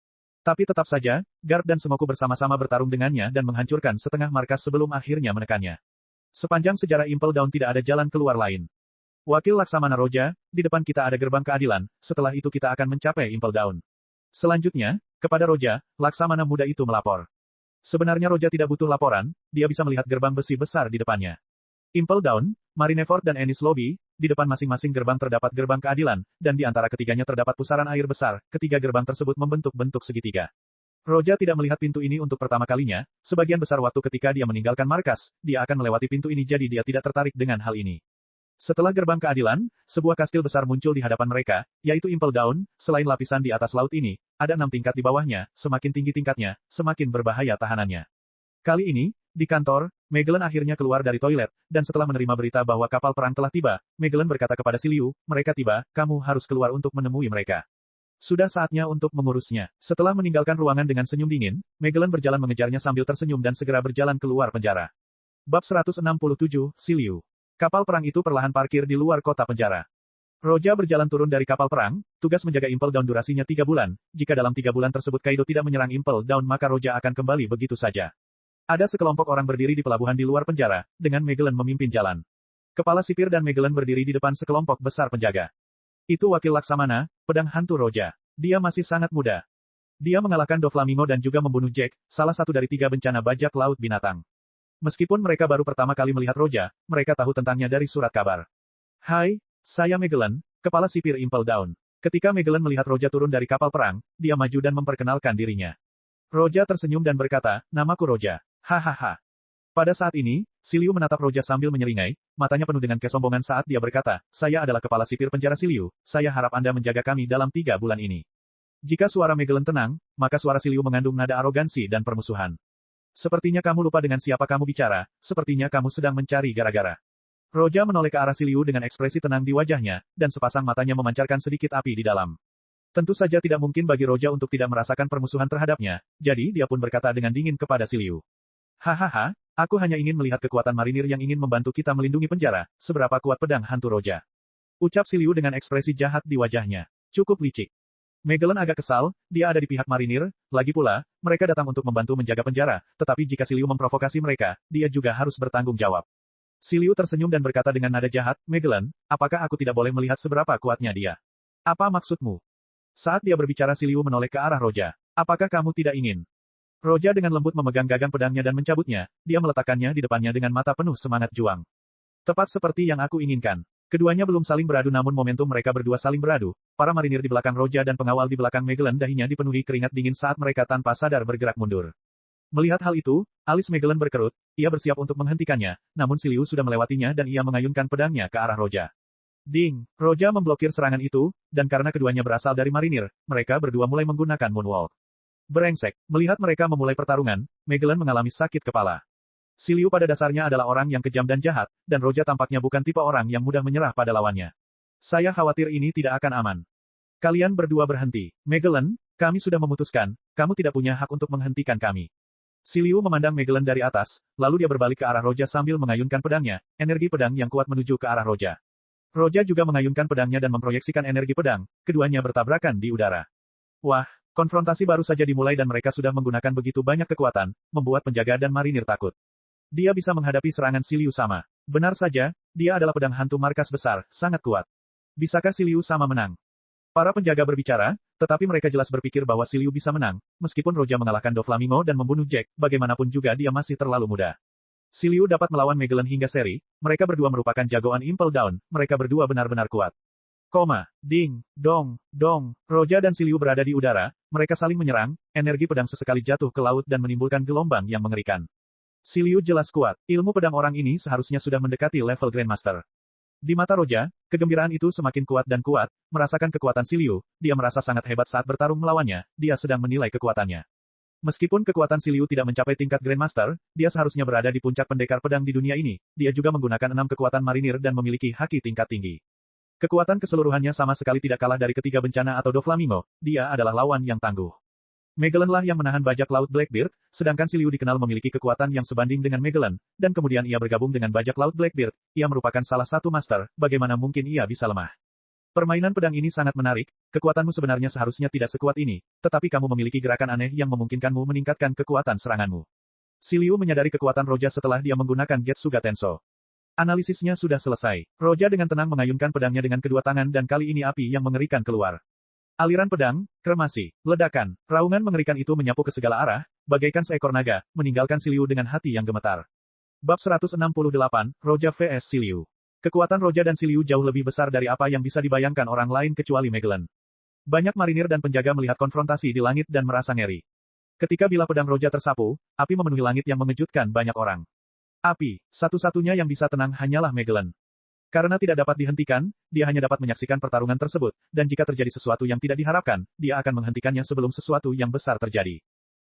Speaker 1: Tapi tetap saja, Garp dan Semoku bersama-sama bertarung dengannya dan menghancurkan setengah markas sebelum akhirnya menekannya. Sepanjang sejarah Impel Down tidak ada jalan keluar lain. Wakil Laksamana Roja, di depan kita ada gerbang keadilan, setelah itu kita akan mencapai Impel Down. Selanjutnya, kepada Roja, Laksamana muda itu melapor. Sebenarnya Roja tidak butuh laporan, dia bisa melihat gerbang besi besar di depannya. Impel Down, Marineford dan Enies Lobby, di depan masing-masing gerbang terdapat gerbang keadilan, dan di antara ketiganya terdapat pusaran air besar, ketiga gerbang tersebut membentuk bentuk segitiga. Roja tidak melihat pintu ini untuk pertama kalinya, sebagian besar waktu ketika dia meninggalkan markas, dia akan melewati pintu ini jadi dia tidak tertarik dengan hal ini. Setelah gerbang keadilan, sebuah kastil besar muncul di hadapan mereka, yaitu Impel Down, selain lapisan di atas laut ini, ada 6 tingkat di bawahnya, semakin tinggi tingkatnya, semakin berbahaya tahanannya. Kali ini, di kantor, Magellan akhirnya keluar dari toilet, dan setelah menerima berita bahwa kapal perang telah tiba, Magellan berkata kepada Si Liu, "Mereka tiba, kamu harus keluar untuk menemui mereka." Sudah saatnya untuk mengurusnya. Setelah meninggalkan ruangan dengan senyum dingin, Magellan berjalan mengejarnya sambil tersenyum dan segera berjalan keluar penjara. Bab 167, Si Liu. Kapal perang itu perlahan parkir di luar kota penjara. Roja berjalan turun dari kapal perang, tugas menjaga Impel Down durasinya 3 bulan, jika dalam 3 bulan tersebut Kaido tidak menyerang Impel Down maka Roja akan kembali begitu saja. Ada sekelompok orang berdiri di pelabuhan di luar penjara, dengan Magellan memimpin jalan. Kepala sipir dan Magellan berdiri di depan sekelompok besar penjaga. Itu wakil Laksamana, pedang hantu Roja. Dia masih sangat muda. Dia mengalahkan Doflamingo dan juga membunuh Jack, salah satu dari 3 bencana bajak laut binatang. Meskipun mereka baru pertama kali melihat Roja, mereka tahu tentangnya dari surat kabar. "Hai, saya Magellan, kepala sipir Impel Down." Ketika Magellan melihat Roja turun dari kapal perang, dia maju dan memperkenalkan dirinya. Roja tersenyum dan berkata, "Namaku Roja." Hahaha. Pada saat ini, Si Liu menatap Roja sambil menyeringai, matanya penuh dengan kesombongan saat dia berkata, "Saya adalah kepala sipir penjara Si Liu, saya harap Anda menjaga kami dalam 3 bulan ini." Jika suara Magellan tenang, maka suara Si Liu mengandung nada arogansi dan permusuhan. "Sepertinya kamu lupa dengan siapa kamu bicara, sepertinya kamu sedang mencari gara-gara." Roja menoleh ke arah Si Liu dengan ekspresi tenang di wajahnya, dan sepasang matanya memancarkan sedikit api di dalam. Tentu saja tidak mungkin bagi Roja untuk tidak merasakan permusuhan terhadapnya, jadi dia pun berkata dengan dingin kepada Si Liu. "Hahaha, aku hanya ingin melihat kekuatan marinir yang ingin membantu kita melindungi penjara, seberapa kuat pedang hantu Roja." Ucap Si Liu dengan ekspresi jahat di wajahnya. Cukup licik. Magellan agak kesal, dia ada di pihak marinir, lagi pula, mereka datang untuk membantu menjaga penjara, tetapi jika Si Liu memprovokasi mereka, dia juga harus bertanggung jawab. Si Liu tersenyum dan berkata dengan nada jahat, "Magellan, apakah aku tidak boleh melihat seberapa kuatnya dia? Apa maksudmu?" Saat dia berbicara Si Liu menoleh ke arah Roja. "Apakah kamu tidak ingin?" Roja dengan lembut memegang gagang pedangnya dan mencabutnya, dia meletakkannya di depannya dengan mata penuh semangat juang. "Tepat seperti yang aku inginkan." Keduanya belum saling beradu namun momentum mereka berdua saling beradu. Para marinir di belakang Roja dan pengawal di belakang Magellan dahinya dipenuhi keringat dingin saat mereka tanpa sadar bergerak mundur. Melihat hal itu, alis Magellan berkerut, ia bersiap untuk menghentikannya, namun Si Liu sudah melewatinya dan ia mengayunkan pedangnya ke arah Roja. Ding! Roja memblokir serangan itu, dan karena keduanya berasal dari marinir, mereka berdua mulai menggunakan moonwalk. Brengsek, melihat mereka memulai pertarungan, Magellan mengalami sakit kepala. Si Liu pada dasarnya adalah orang yang kejam dan jahat, dan Roja tampaknya bukan tipe orang yang mudah menyerah pada lawannya. Saya khawatir ini tidak akan aman. Kalian berdua berhenti. Magellan, kami sudah memutuskan, kamu tidak punya hak untuk menghentikan kami. Si Liu memandang Magellan dari atas, lalu dia berbalik ke arah Roja sambil mengayunkan pedangnya, energi pedang yang kuat menuju ke arah Roja. Roja juga mengayunkan pedangnya dan memproyeksikan energi pedang, keduanya bertabrakan di udara. Wah! Konfrontasi baru saja dimulai dan mereka sudah menggunakan begitu banyak kekuatan, membuat penjaga dan marinir takut. Dia bisa menghadapi serangan Si Liu sama. Benar saja, dia adalah pedang hantu markas besar, sangat kuat. Bisakah Si Liu sama menang? Para penjaga berbicara, tetapi mereka jelas berpikir bahwa Si Liu bisa menang, meskipun Roja mengalahkan Doflamingo dan membunuh Jack, bagaimanapun juga dia masih terlalu muda. Si Liu dapat melawan Magellan hingga seri, mereka berdua merupakan jagoan Impel Down, mereka berdua benar-benar kuat. Ding, dong, dong, Roja dan Si Liu berada di udara, mereka saling menyerang, energi pedang sesekali jatuh ke laut dan menimbulkan gelombang yang mengerikan. Si Liu jelas kuat, ilmu pedang orang ini seharusnya sudah mendekati level Grandmaster. Di mata Roja, kegembiraan itu semakin kuat dan kuat, merasakan kekuatan Si Liu, dia merasa sangat hebat saat bertarung melawannya, dia sedang menilai kekuatannya. Meskipun kekuatan Si Liu tidak mencapai tingkat Grandmaster, dia seharusnya berada di puncak pendekar pedang di dunia ini, dia juga menggunakan 6 kekuatan marinir dan memiliki haki tingkat tinggi. Kekuatan keseluruhannya sama sekali tidak kalah dari ketiga bencana atau Doflamingo, dia adalah lawan yang tangguh. Magellan lah yang menahan bajak laut Blackbeard, sedangkan Si Liu dikenal memiliki kekuatan yang sebanding dengan Magellan, dan kemudian ia bergabung dengan bajak laut Blackbeard, ia merupakan salah satu master, bagaimana mungkin ia bisa lemah. Permainan pedang ini sangat menarik, kekuatanmu sebenarnya seharusnya tidak sekuat ini, tetapi kamu memiliki gerakan aneh yang memungkinkanmu meningkatkan kekuatan seranganmu. Si Liu menyadari kekuatan Roja setelah dia menggunakan Getsuga Tenso. Analisisnya sudah selesai. Roja dengan tenang mengayunkan pedangnya dengan kedua tangan dan kali ini api yang mengerikan keluar. Aliran pedang, kremasi, ledakan, raungan mengerikan itu menyapu ke segala arah, bagaikan seekor naga, meninggalkan Si Liu dengan hati yang gemetar. Bab 168, Roja vs Si Liu. Kekuatan Roja dan Si Liu jauh lebih besar dari apa yang bisa dibayangkan orang lain kecuali Magellan. Banyak marinir dan penjaga melihat konfrontasi di langit dan merasa ngeri. Ketika bilah pedang Roja tersapu, api memenuhi langit yang mengejutkan banyak orang. Api, satu-satunya yang bisa tenang hanyalah Magellan. Karena tidak dapat dihentikan, dia hanya dapat menyaksikan pertarungan tersebut, dan jika terjadi sesuatu yang tidak diharapkan, dia akan menghentikannya sebelum sesuatu yang besar terjadi.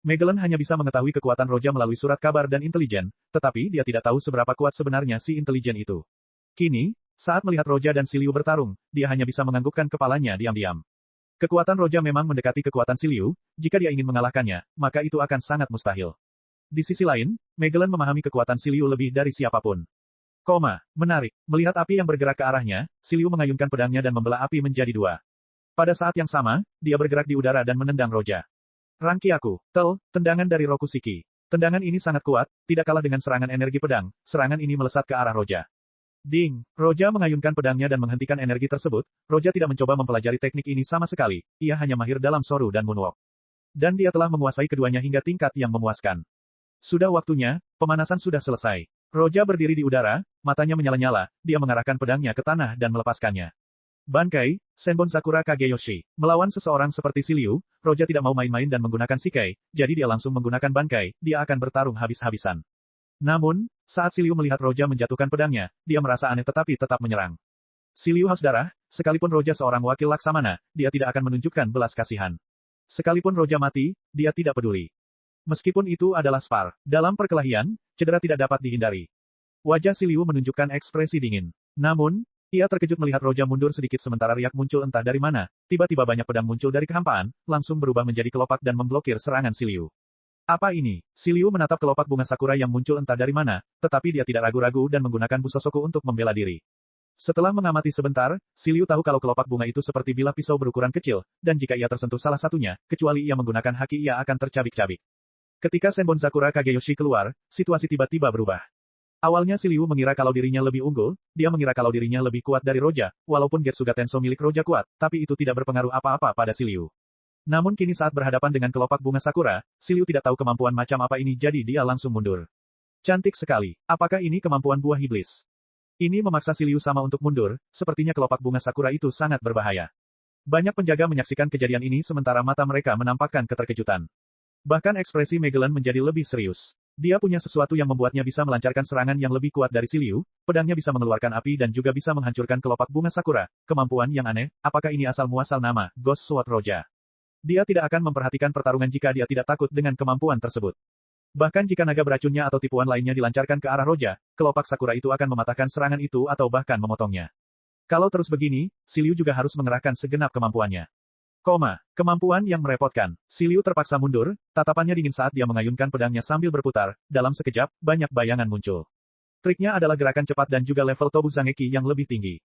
Speaker 1: Magellan hanya bisa mengetahui kekuatan Roja melalui surat kabar dan intelijen, tetapi dia tidak tahu seberapa kuat sebenarnya si intelijen itu. Kini, saat melihat Roja dan Si Liu bertarung, dia hanya bisa menganggukkan kepalanya diam-diam. Kekuatan Roja memang mendekati kekuatan Si Liu, jika dia ingin mengalahkannya, maka itu akan sangat mustahil. Di sisi lain, Magellan memahami kekuatan Si Liu lebih dari siapapun. Menarik. Melihat api yang bergerak ke arahnya, Si Liu mengayunkan pedangnya dan membelah api menjadi dua. Pada saat yang sama, dia bergerak di udara dan menendang Roja. Rangkiaku, tendangan dari Rokusiki. Tendangan ini sangat kuat, tidak kalah dengan serangan energi pedang, serangan ini melesat ke arah Roja. Ding! Roja mengayunkan pedangnya dan menghentikan energi tersebut, Roja tidak mencoba mempelajari teknik ini sama sekali, ia hanya mahir dalam Soru dan Moonwalk. Dan dia telah menguasai keduanya hingga tingkat yang memuaskan. Sudah waktunya, pemanasan sudah selesai. Roja berdiri di udara, matanya menyala-nyala, dia mengarahkan pedangnya ke tanah dan melepaskannya. Bankai, Senbon Sakura Kageyoshi. Melawan seseorang seperti Si Liu, Roja tidak mau main-main dan menggunakan Shikai, jadi dia langsung menggunakan Bankai, dia akan bertarung habis-habisan. Namun, saat Si Liu melihat Roja menjatuhkan pedangnya, dia merasa aneh tetapi tetap menyerang. Si Liu haus darah, sekalipun Roja seorang wakil Laksamana, dia tidak akan menunjukkan belas kasihan. Sekalipun Roja mati, dia tidak peduli. Meskipun itu adalah spar, dalam perkelahian, cedera tidak dapat dihindari. Wajah Si Liu menunjukkan ekspresi dingin. Namun, ia terkejut melihat Roja mundur sedikit sementara riak muncul entah dari mana, tiba-tiba banyak pedang muncul dari kehampaan, langsung berubah menjadi kelopak dan memblokir serangan Si Liu. Apa ini? Si Liu menatap kelopak bunga sakura yang muncul entah dari mana, tetapi dia tidak ragu-ragu dan menggunakan Busosoku untuk membela diri. Setelah mengamati sebentar, Si Liu tahu kalau kelopak bunga itu seperti bilah pisau berukuran kecil, dan jika ia tersentuh salah satunya, kecuali ia menggunakan haki ia akan tercabik-cabik. Ketika Senbon Sakura Kageyoshi keluar, situasi tiba-tiba berubah. Awalnya Si Liu mengira kalau dirinya lebih unggul, dia mengira kalau dirinya lebih kuat dari Roja, walaupun Getsuga Tenso milik Roja kuat, tapi itu tidak berpengaruh apa-apa pada Si Liu. Namun kini saat berhadapan dengan kelopak bunga Sakura, Si Liu tidak tahu kemampuan macam apa ini jadi dia langsung mundur. Cantik sekali. Apakah ini kemampuan buah iblis? Ini memaksa Si Liu sama untuk mundur, sepertinya kelopak bunga Sakura itu sangat berbahaya. Banyak penjaga menyaksikan kejadian ini sementara mata mereka menampakkan keterkejutan. Bahkan ekspresi Magellan menjadi lebih serius. Dia punya sesuatu yang membuatnya bisa melancarkan serangan yang lebih kuat dari Si Liu, pedangnya bisa mengeluarkan api dan juga bisa menghancurkan kelopak bunga Sakura. Kemampuan yang aneh, apakah ini asal-muasal nama, Ghost Sword Roja? Dia tidak akan memperhatikan pertarungan jika dia tidak takut dengan kemampuan tersebut. Bahkan jika naga beracunnya atau tipuan lainnya dilancarkan ke arah Roja, kelopak Sakura itu akan mematahkan serangan itu atau bahkan memotongnya. Kalau terus begini, Si Liu juga harus mengerahkan segenap kemampuannya. Kemampuan yang merepotkan. Si Liu terpaksa mundur, tatapannya dingin saat dia mengayunkan pedangnya sambil berputar, dalam sekejap, banyak bayangan muncul. Triknya adalah gerakan cepat dan juga level Tobu Zangeki yang lebih tinggi.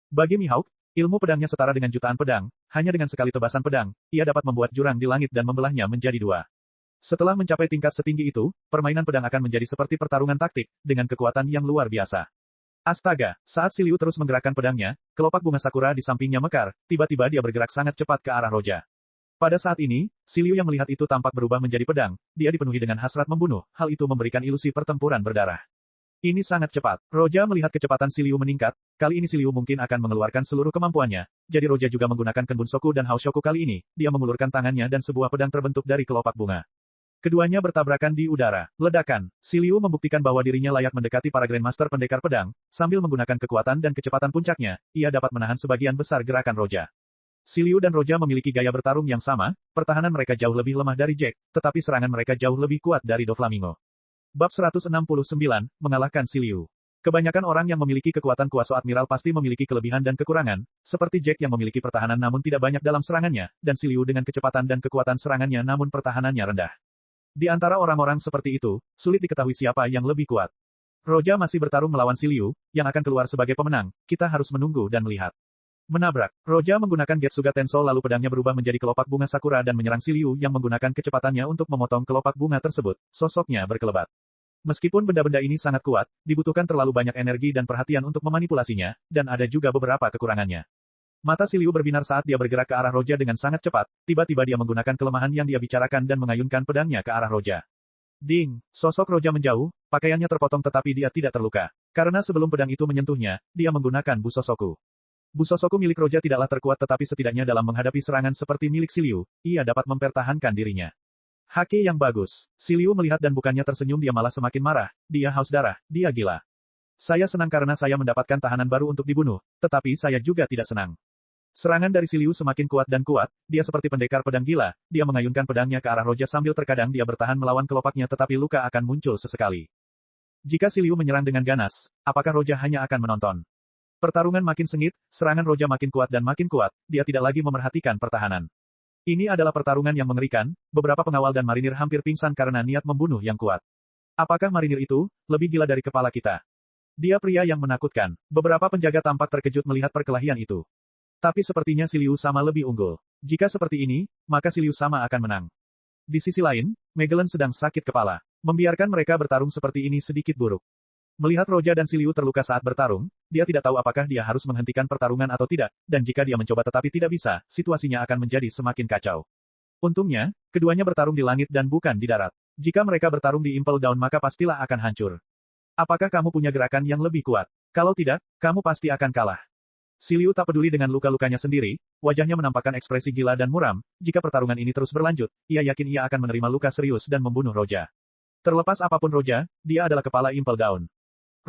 Speaker 1: Bagi Mihawk, ilmu pedangnya setara dengan jutaan pedang, hanya dengan sekali tebasan pedang, ia dapat membuat jurang di langit dan membelahnya menjadi dua. Setelah mencapai tingkat setinggi itu, permainan pedang akan menjadi seperti pertarungan taktik, dengan kekuatan yang luar biasa. Astaga, saat Si Liu terus menggerakkan pedangnya, kelopak bunga sakura di sampingnya mekar, tiba-tiba dia bergerak sangat cepat ke arah Roja. Pada saat ini, Si Liu yang melihat itu tampak berubah menjadi pedang, dia dipenuhi dengan hasrat membunuh, hal itu memberikan ilusi pertempuran berdarah. Ini sangat cepat. Roja melihat kecepatan Si Liu meningkat, kali ini Si Liu mungkin akan mengeluarkan seluruh kemampuannya, jadi Roja juga menggunakan Kenbunsoku dan Haoshoku kali ini, dia mengulurkan tangannya dan sebuah pedang terbentuk dari kelopak bunga. Keduanya bertabrakan di udara. Ledakan. Si Liu membuktikan bahwa dirinya layak mendekati para Grandmaster pendekar pedang, sambil menggunakan kekuatan dan kecepatan puncaknya, ia dapat menahan sebagian besar gerakan Roja. Si Liu dan Roja memiliki gaya bertarung yang sama, pertahanan mereka jauh lebih lemah dari Jack, tetapi serangan mereka jauh lebih kuat dari Doflamingo. Bab 169, mengalahkan Si Liu. Kebanyakan orang yang memiliki kekuatan kuasa admiral pasti memiliki kelebihan dan kekurangan, seperti Jack yang memiliki pertahanan namun tidak banyak dalam serangannya, dan Si Liu dengan kecepatan dan kekuatan serangannya namun pertahanannya rendah. Di antara orang-orang seperti itu, sulit diketahui siapa yang lebih kuat. Roja masih bertarung melawan Si Liu, yang akan keluar sebagai pemenang, kita harus menunggu dan melihat. Menabrak. Roja menggunakan Getsuga Tensou lalu pedangnya berubah menjadi kelopak bunga sakura dan menyerang Si Liu yang menggunakan kecepatannya untuk memotong kelopak bunga tersebut, sosoknya berkelebat. Meskipun benda-benda ini sangat kuat, dibutuhkan terlalu banyak energi dan perhatian untuk memanipulasinya, dan ada juga beberapa kekurangannya. Mata Si Liu berbinar saat dia bergerak ke arah Roja dengan sangat cepat, tiba-tiba dia menggunakan kelemahan yang dia bicarakan dan mengayunkan pedangnya ke arah Roja. Ding! Sosok Roja menjauh, pakaiannya terpotong tetapi dia tidak terluka. Karena sebelum pedang itu menyentuhnya, dia menggunakan Busosoku. Busosoku milik Roja tidaklah terkuat tetapi setidaknya dalam menghadapi serangan seperti milik Si Liu, ia dapat mempertahankan dirinya. Haki yang bagus. Si Liu melihat dan bukannya tersenyum dia malah semakin marah, dia haus darah, dia gila. Saya senang karena saya mendapatkan tahanan baru untuk dibunuh, tetapi saya juga tidak senang. Serangan dari Si Liu semakin kuat dan kuat, dia seperti pendekar pedang gila, dia mengayunkan pedangnya ke arah Roja sambil terkadang dia bertahan melawan kelopaknya tetapi luka akan muncul sesekali. Jika Si Liu menyerang dengan ganas, apakah Roja hanya akan menonton? Pertarungan makin sengit, serangan Roja makin kuat dan makin kuat, dia tidak lagi memerhatikan pertahanan. Ini adalah pertarungan yang mengerikan, beberapa pengawal dan marinir hampir pingsan karena niat membunuh yang kuat. Apakah marinir itu lebih gila dari kepala kita? Dia pria yang menakutkan. Beberapa penjaga tampak terkejut melihat perkelahian itu. Tapi sepertinya Si Liu sama lebih unggul. Jika seperti ini, maka Si Liu sama akan menang. Di sisi lain, Magellan sedang sakit kepala. Membiarkan mereka bertarung seperti ini sedikit buruk. Melihat Roja dan Si Liu terluka saat bertarung, dia tidak tahu apakah dia harus menghentikan pertarungan atau tidak, dan jika dia mencoba tetapi tidak bisa, situasinya akan menjadi semakin kacau. Untungnya, keduanya bertarung di langit dan bukan di darat. Jika mereka bertarung di Impel Down maka pastilah akan hancur. Apakah kamu punya gerakan yang lebih kuat? Kalau tidak, kamu pasti akan kalah. Si Liu tak peduli dengan luka-lukanya sendiri, wajahnya menampakkan ekspresi gila dan muram, jika pertarungan ini terus berlanjut, ia yakin ia akan menerima luka serius dan membunuh Roja. Terlepas apapun Roja, dia adalah kepala Impel Down.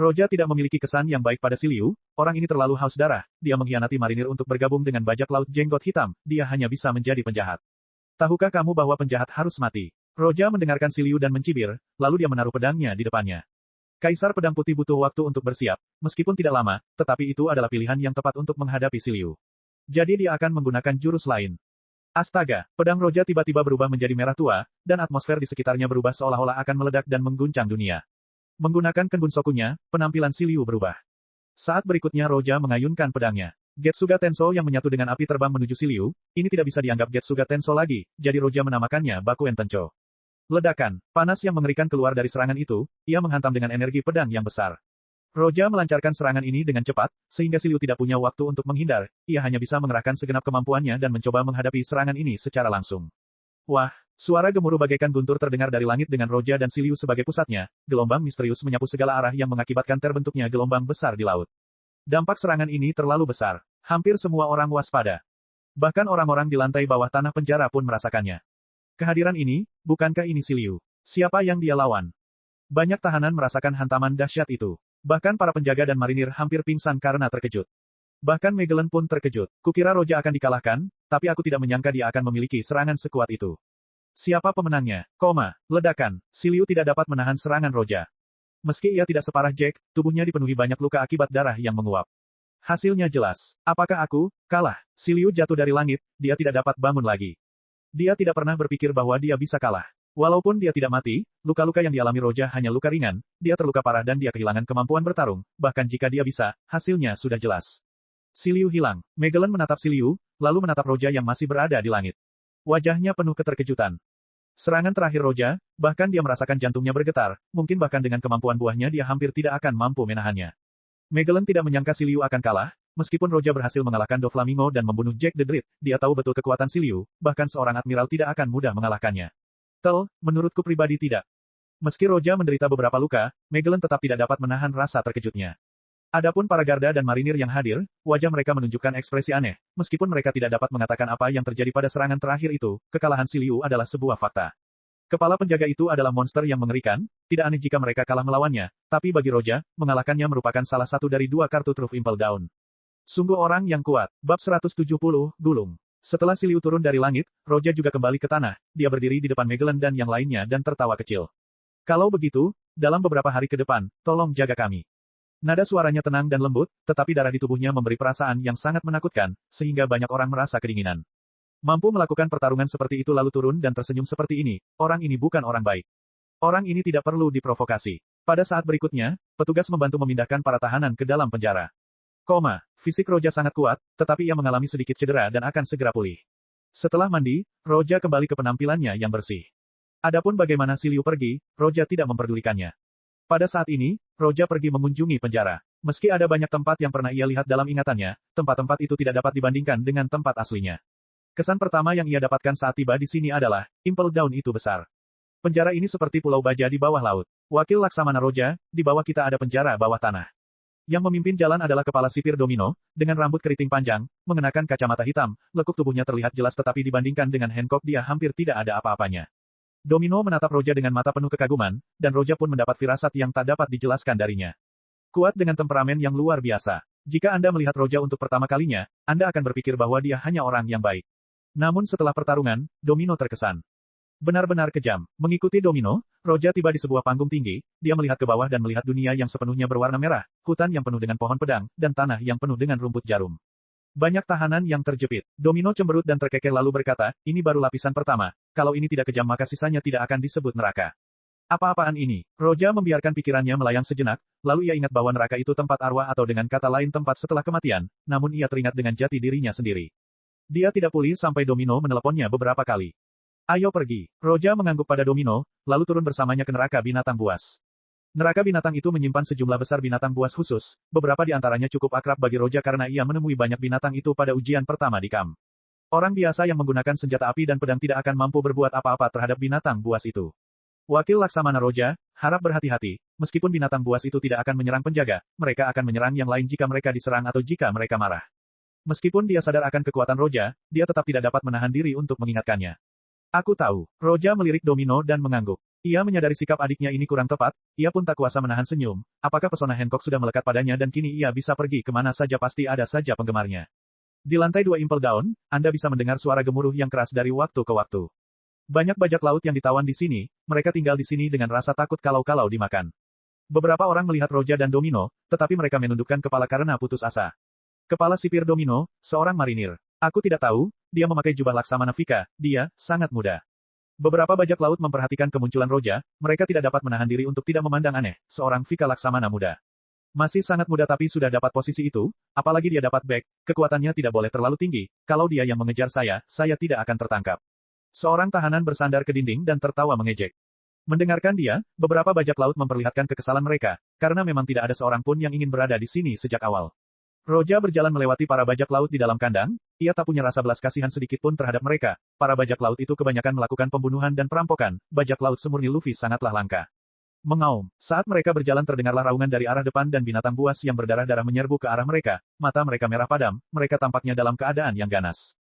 Speaker 1: Roja tidak memiliki kesan yang baik pada Si Liu, orang ini terlalu haus darah, dia mengkhianati marinir untuk bergabung dengan bajak laut jenggot hitam, dia hanya bisa menjadi penjahat. Tahukah kamu bahwa penjahat harus mati? Roja mendengarkan Si Liu dan mencibir, lalu dia menaruh pedangnya di depannya. Kaisar Pedang Putih butuh waktu untuk bersiap, meskipun tidak lama, tetapi itu adalah pilihan yang tepat untuk menghadapi Si Liu. Jadi dia akan menggunakan jurus lain. Astaga, pedang Roja tiba-tiba berubah menjadi merah tua, dan atmosfer di sekitarnya berubah seolah-olah akan meledak dan mengguncang dunia. Menggunakan Kenbunsokunya, penampilan Si Liu berubah. Saat berikutnya Roja mengayunkan pedangnya. Getsuga Tensou yang menyatu dengan api terbang menuju Si Liu, ini tidak bisa dianggap Getsuga Tensou lagi, jadi Roja menamakannya Bakuen Tencho. Ledakan, panas yang mengerikan keluar dari serangan itu, ia menghantam dengan energi pedang yang besar. Roja melancarkan serangan ini dengan cepat, sehingga Si Liu tidak punya waktu untuk menghindar, ia hanya bisa mengerahkan segenap kemampuannya dan mencoba menghadapi serangan ini secara langsung. Wah, suara gemuruh bagaikan guntur terdengar dari langit dengan Roja dan Si Liu sebagai pusatnya, gelombang misterius menyapu segala arah yang mengakibatkan terbentuknya gelombang besar di laut. Dampak serangan ini terlalu besar, hampir semua orang waspada. Bahkan orang-orang di lantai bawah tanah penjara pun merasakannya. Kehadiran ini, bukankah ini Si Liu? Siapa yang dia lawan? Banyak tahanan merasakan hantaman dahsyat itu. Bahkan para penjaga dan marinir hampir pingsan karena terkejut. Bahkan Magellan pun terkejut. Kukira Roja akan dikalahkan, tapi aku tidak menyangka dia akan memiliki serangan sekuat itu. Siapa pemenangnya? Ledakan. Si Liu tidak dapat menahan serangan Roja. Meski ia tidak separah Jack, tubuhnya dipenuhi banyak luka akibat darah yang menguap. Hasilnya jelas. Apakah aku kalah? Si Liu jatuh dari langit, dia tidak dapat bangun lagi. Dia tidak pernah berpikir bahwa dia bisa kalah. Walaupun dia tidak mati, luka-luka yang dialami Roja hanya luka ringan, dia terluka parah dan dia kehilangan kemampuan bertarung, bahkan jika dia bisa, hasilnya sudah jelas. Si Liu hilang. Magellan menatap Si Liu, lalu menatap Roja yang masih berada di langit. Wajahnya penuh keterkejutan. Serangan terakhir Roja, bahkan dia merasakan jantungnya bergetar, mungkin bahkan dengan kemampuan buahnya dia hampir tidak akan mampu menahannya. Magellan tidak menyangka si Liu akan kalah, meskipun Roja berhasil mengalahkan Doflamingo dan membunuh Jack the Dread, dia tahu betul kekuatan si Liu, bahkan seorang admiral tidak akan mudah mengalahkannya. Menurutku pribadi tidak. Meski Roja menderita beberapa luka, Magellan tetap tidak dapat menahan rasa terkejutnya. Adapun para garda dan marinir yang hadir, wajah mereka menunjukkan ekspresi aneh, meskipun mereka tidak dapat mengatakan apa yang terjadi pada serangan terakhir itu, kekalahan si Liu adalah sebuah fakta. Kepala penjaga itu adalah monster yang mengerikan, tidak aneh jika mereka kalah melawannya, tapi bagi Roja, mengalahkannya merupakan salah satu dari dua kartu truf Impel Down. Sungguh orang yang kuat. Bab 170, Gulung. Setelah si Liu turun dari langit, Roja juga kembali ke tanah, dia berdiri di depan Magellan dan yang lainnya dan tertawa kecil. Kalau begitu, dalam beberapa hari ke depan, tolong jaga kami. Nada suaranya tenang dan lembut, tetapi darah di tubuhnya memberi perasaan yang sangat menakutkan, sehingga banyak orang merasa kedinginan. Mampu melakukan pertarungan seperti itu lalu turun dan tersenyum seperti ini, orang ini bukan orang baik. Orang ini tidak perlu diprovokasi. Pada saat berikutnya, petugas membantu memindahkan para tahanan ke dalam penjara. Fisik Roja sangat kuat, tetapi ia mengalami sedikit cedera dan akan segera pulih. Setelah mandi, Roja kembali ke penampilannya yang bersih. Adapun bagaimana si Liu pergi, Roja tidak memperdulikannya. Pada saat ini, Roja pergi mengunjungi penjara. Meski ada banyak tempat yang pernah ia lihat dalam ingatannya, tempat-tempat itu tidak dapat dibandingkan dengan tempat aslinya. Kesan pertama yang ia dapatkan saat tiba di sini adalah, Impel Down itu besar. Penjara ini seperti pulau baja di bawah laut. Wakil Laksamana Roja, di bawah kita ada penjara bawah tanah. Yang memimpin jalan adalah kepala sipir Domino, dengan rambut keriting panjang, mengenakan kacamata hitam, lekuk tubuhnya terlihat jelas tetapi dibandingkan dengan Hancock dia hampir tidak ada apa-apanya. Domino menatap Roja dengan mata penuh kekaguman, dan Roja pun mendapat firasat yang tak dapat dijelaskan darinya. Kuat dengan temperamen yang luar biasa. Jika Anda melihat Roja untuk pertama kalinya, Anda akan berpikir bahwa dia hanya orang yang baik. Namun setelah pertarungan, Domino terkesan. Benar-benar kejam. Mengikuti Domino, Roja tiba di sebuah panggung tinggi, dia melihat ke bawah dan melihat dunia yang sepenuhnya berwarna merah, hutan yang penuh dengan pohon pedang, dan tanah yang penuh dengan rumput jarum. Banyak tahanan yang terjepit. Domino cemberut dan terkekeh lalu berkata, ini baru lapisan pertama, kalau ini tidak kejam maka sisanya tidak akan disebut neraka. Apa-apaan ini? Roja membiarkan pikirannya melayang sejenak, lalu ia ingat bahwa neraka itu tempat arwah atau dengan kata lain tempat setelah kematian, namun ia teringat dengan jati dirinya sendiri. Dia tidak pulih sampai Domino meneleponnya beberapa kali. Ayo pergi. Roja mengangguk pada Domino, lalu turun bersamanya ke neraka binatang buas. Neraka binatang itu menyimpan sejumlah besar binatang buas khusus, beberapa di antaranya cukup akrab bagi Roja karena ia menemui banyak binatang itu pada ujian pertama di kamp. Orang biasa yang menggunakan senjata api dan pedang tidak akan mampu berbuat apa-apa terhadap binatang buas itu. Wakil Laksamana Roja, harap berhati-hati, meskipun binatang buas itu tidak akan menyerang penjaga, mereka akan menyerang yang lain jika mereka diserang atau jika mereka marah. Meskipun dia sadar akan kekuatan Roja, dia tetap tidak dapat menahan diri untuk mengingatkannya. Aku tahu. Roja melirik Domino dan mengangguk. Ia menyadari sikap adiknya ini kurang tepat, ia pun tak kuasa menahan senyum. Apakah pesona Hancock sudah melekat padanya dan kini ia bisa pergi kemana saja pasti ada saja penggemarnya. Di lantai 2 Impel Down, Anda bisa mendengar suara gemuruh yang keras dari waktu ke waktu. Banyak bajak laut yang ditawan di sini, mereka tinggal di sini dengan rasa takut kalau-kalau dimakan. Beberapa orang melihat Roja dan Domino, tetapi mereka menundukkan kepala karena putus asa. Kepala sipir Domino, seorang marinir. Aku tidak tahu, dia memakai jubah Laksamana Vika, dia, sangat muda. Beberapa bajak laut memperhatikan kemunculan Roja, mereka tidak dapat menahan diri untuk tidak memandang aneh, seorang Vika Laksamana muda. Masih sangat muda tapi sudah dapat posisi itu, apalagi dia dapat back, kekuatannya tidak boleh terlalu tinggi, kalau dia yang mengejar saya tidak akan tertangkap. Seorang tahanan bersandar ke dinding dan tertawa mengejek. Mendengarkan dia, beberapa bajak laut memperlihatkan kekesalan mereka, karena memang tidak ada seorang pun yang ingin berada di sini sejak awal. Roja berjalan melewati para bajak laut di dalam kandang, ia tak punya rasa belas kasihan sedikit pun terhadap mereka, para bajak laut itu kebanyakan melakukan pembunuhan dan perampokan, bajak laut semurni Luffy sangatlah langka. Mengaum, saat mereka berjalan terdengarlah raungan dari arah depan dan binatang buas yang berdarah-darah menyerbu ke arah mereka, mata mereka merah padam, mereka tampaknya dalam keadaan yang ganas.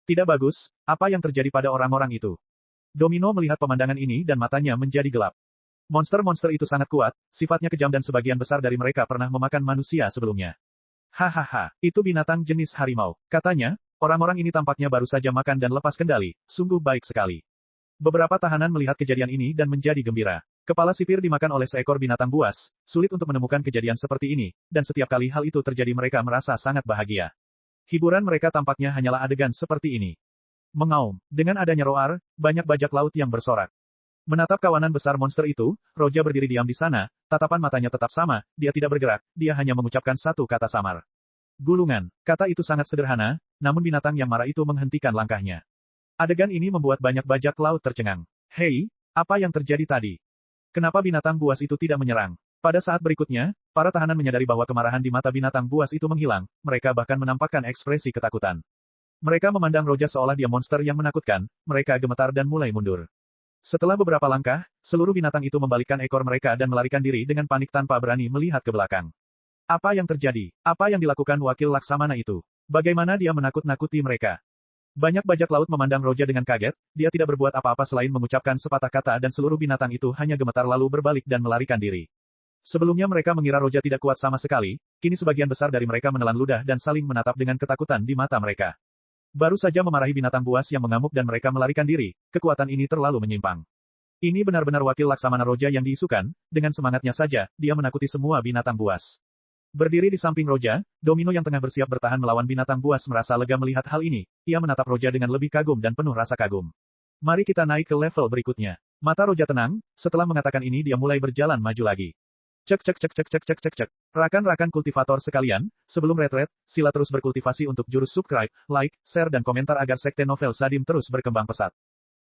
Speaker 1: Tidak bagus, apa yang terjadi pada orang-orang itu? Domino melihat pemandangan ini dan matanya menjadi gelap. Monster-monster itu sangat kuat, sifatnya kejam dan sebagian besar dari mereka pernah memakan manusia sebelumnya. Hahaha, itu binatang jenis harimau. Katanya, orang-orang ini tampaknya baru saja makan dan lepas kendali, sungguh baik sekali. Beberapa tahanan melihat kejadian ini dan menjadi gembira. Kepala sipir dimakan oleh seekor binatang buas, sulit untuk menemukan kejadian seperti ini, dan setiap kali hal itu terjadi mereka merasa sangat bahagia. Hiburan mereka tampaknya hanyalah adegan seperti ini. Mengaum, dengan adanya roar, banyak bajak laut yang bersorak. Menatap kawanan besar monster itu, Roja berdiri diam di sana, tatapan matanya tetap sama, dia tidak bergerak, dia hanya mengucapkan satu kata samar. Gulungan. Kata itu sangat sederhana, namun binatang yang marah itu menghentikan langkahnya. Adegan ini membuat banyak bajak laut tercengang. Hei, apa yang terjadi tadi? Kenapa binatang buas itu tidak menyerang? Pada saat berikutnya, para tahanan menyadari bahwa kemarahan di mata binatang buas itu menghilang, mereka bahkan menampakkan ekspresi ketakutan. Mereka memandang Roja seolah dia monster yang menakutkan, mereka gemetar dan mulai mundur. Setelah beberapa langkah, seluruh binatang itu membalikkan ekor mereka dan melarikan diri dengan panik tanpa berani melihat ke belakang. Apa yang terjadi? Apa yang dilakukan wakil Laksamana itu? Bagaimana dia menakut-nakuti mereka? Banyak bajak laut memandang Roja dengan kaget, dia tidak berbuat apa-apa selain mengucapkan sepatah kata dan seluruh binatang itu hanya gemetar lalu berbalik dan melarikan diri. Sebelumnya mereka mengira Roja tidak kuat sama sekali, kini sebagian besar dari mereka menelan ludah dan saling menatap dengan ketakutan di mata mereka. Baru saja memarahi binatang buas yang mengamuk dan mereka melarikan diri, kekuatan ini terlalu menyimpang. Ini benar-benar wakil Laksamana Roja yang diisukan, dengan semangatnya saja, dia menakuti semua binatang buas. Berdiri di samping Roja, Domino yang tengah bersiap bertahan melawan binatang buas merasa lega melihat hal ini, ia menatap Roja dengan lebih kagum dan penuh rasa kagum. Mari kita naik ke level berikutnya. Mata Roja tenang, setelah mengatakan ini dia mulai berjalan maju lagi. Cek cek cek cek cek cek cek cek. Rakan-rakan kultivator sekalian, sebelum retret, sila terus berkultivasi untuk jurus subscribe, like, share dan komentar agar sekte novel Sadim terus berkembang pesat.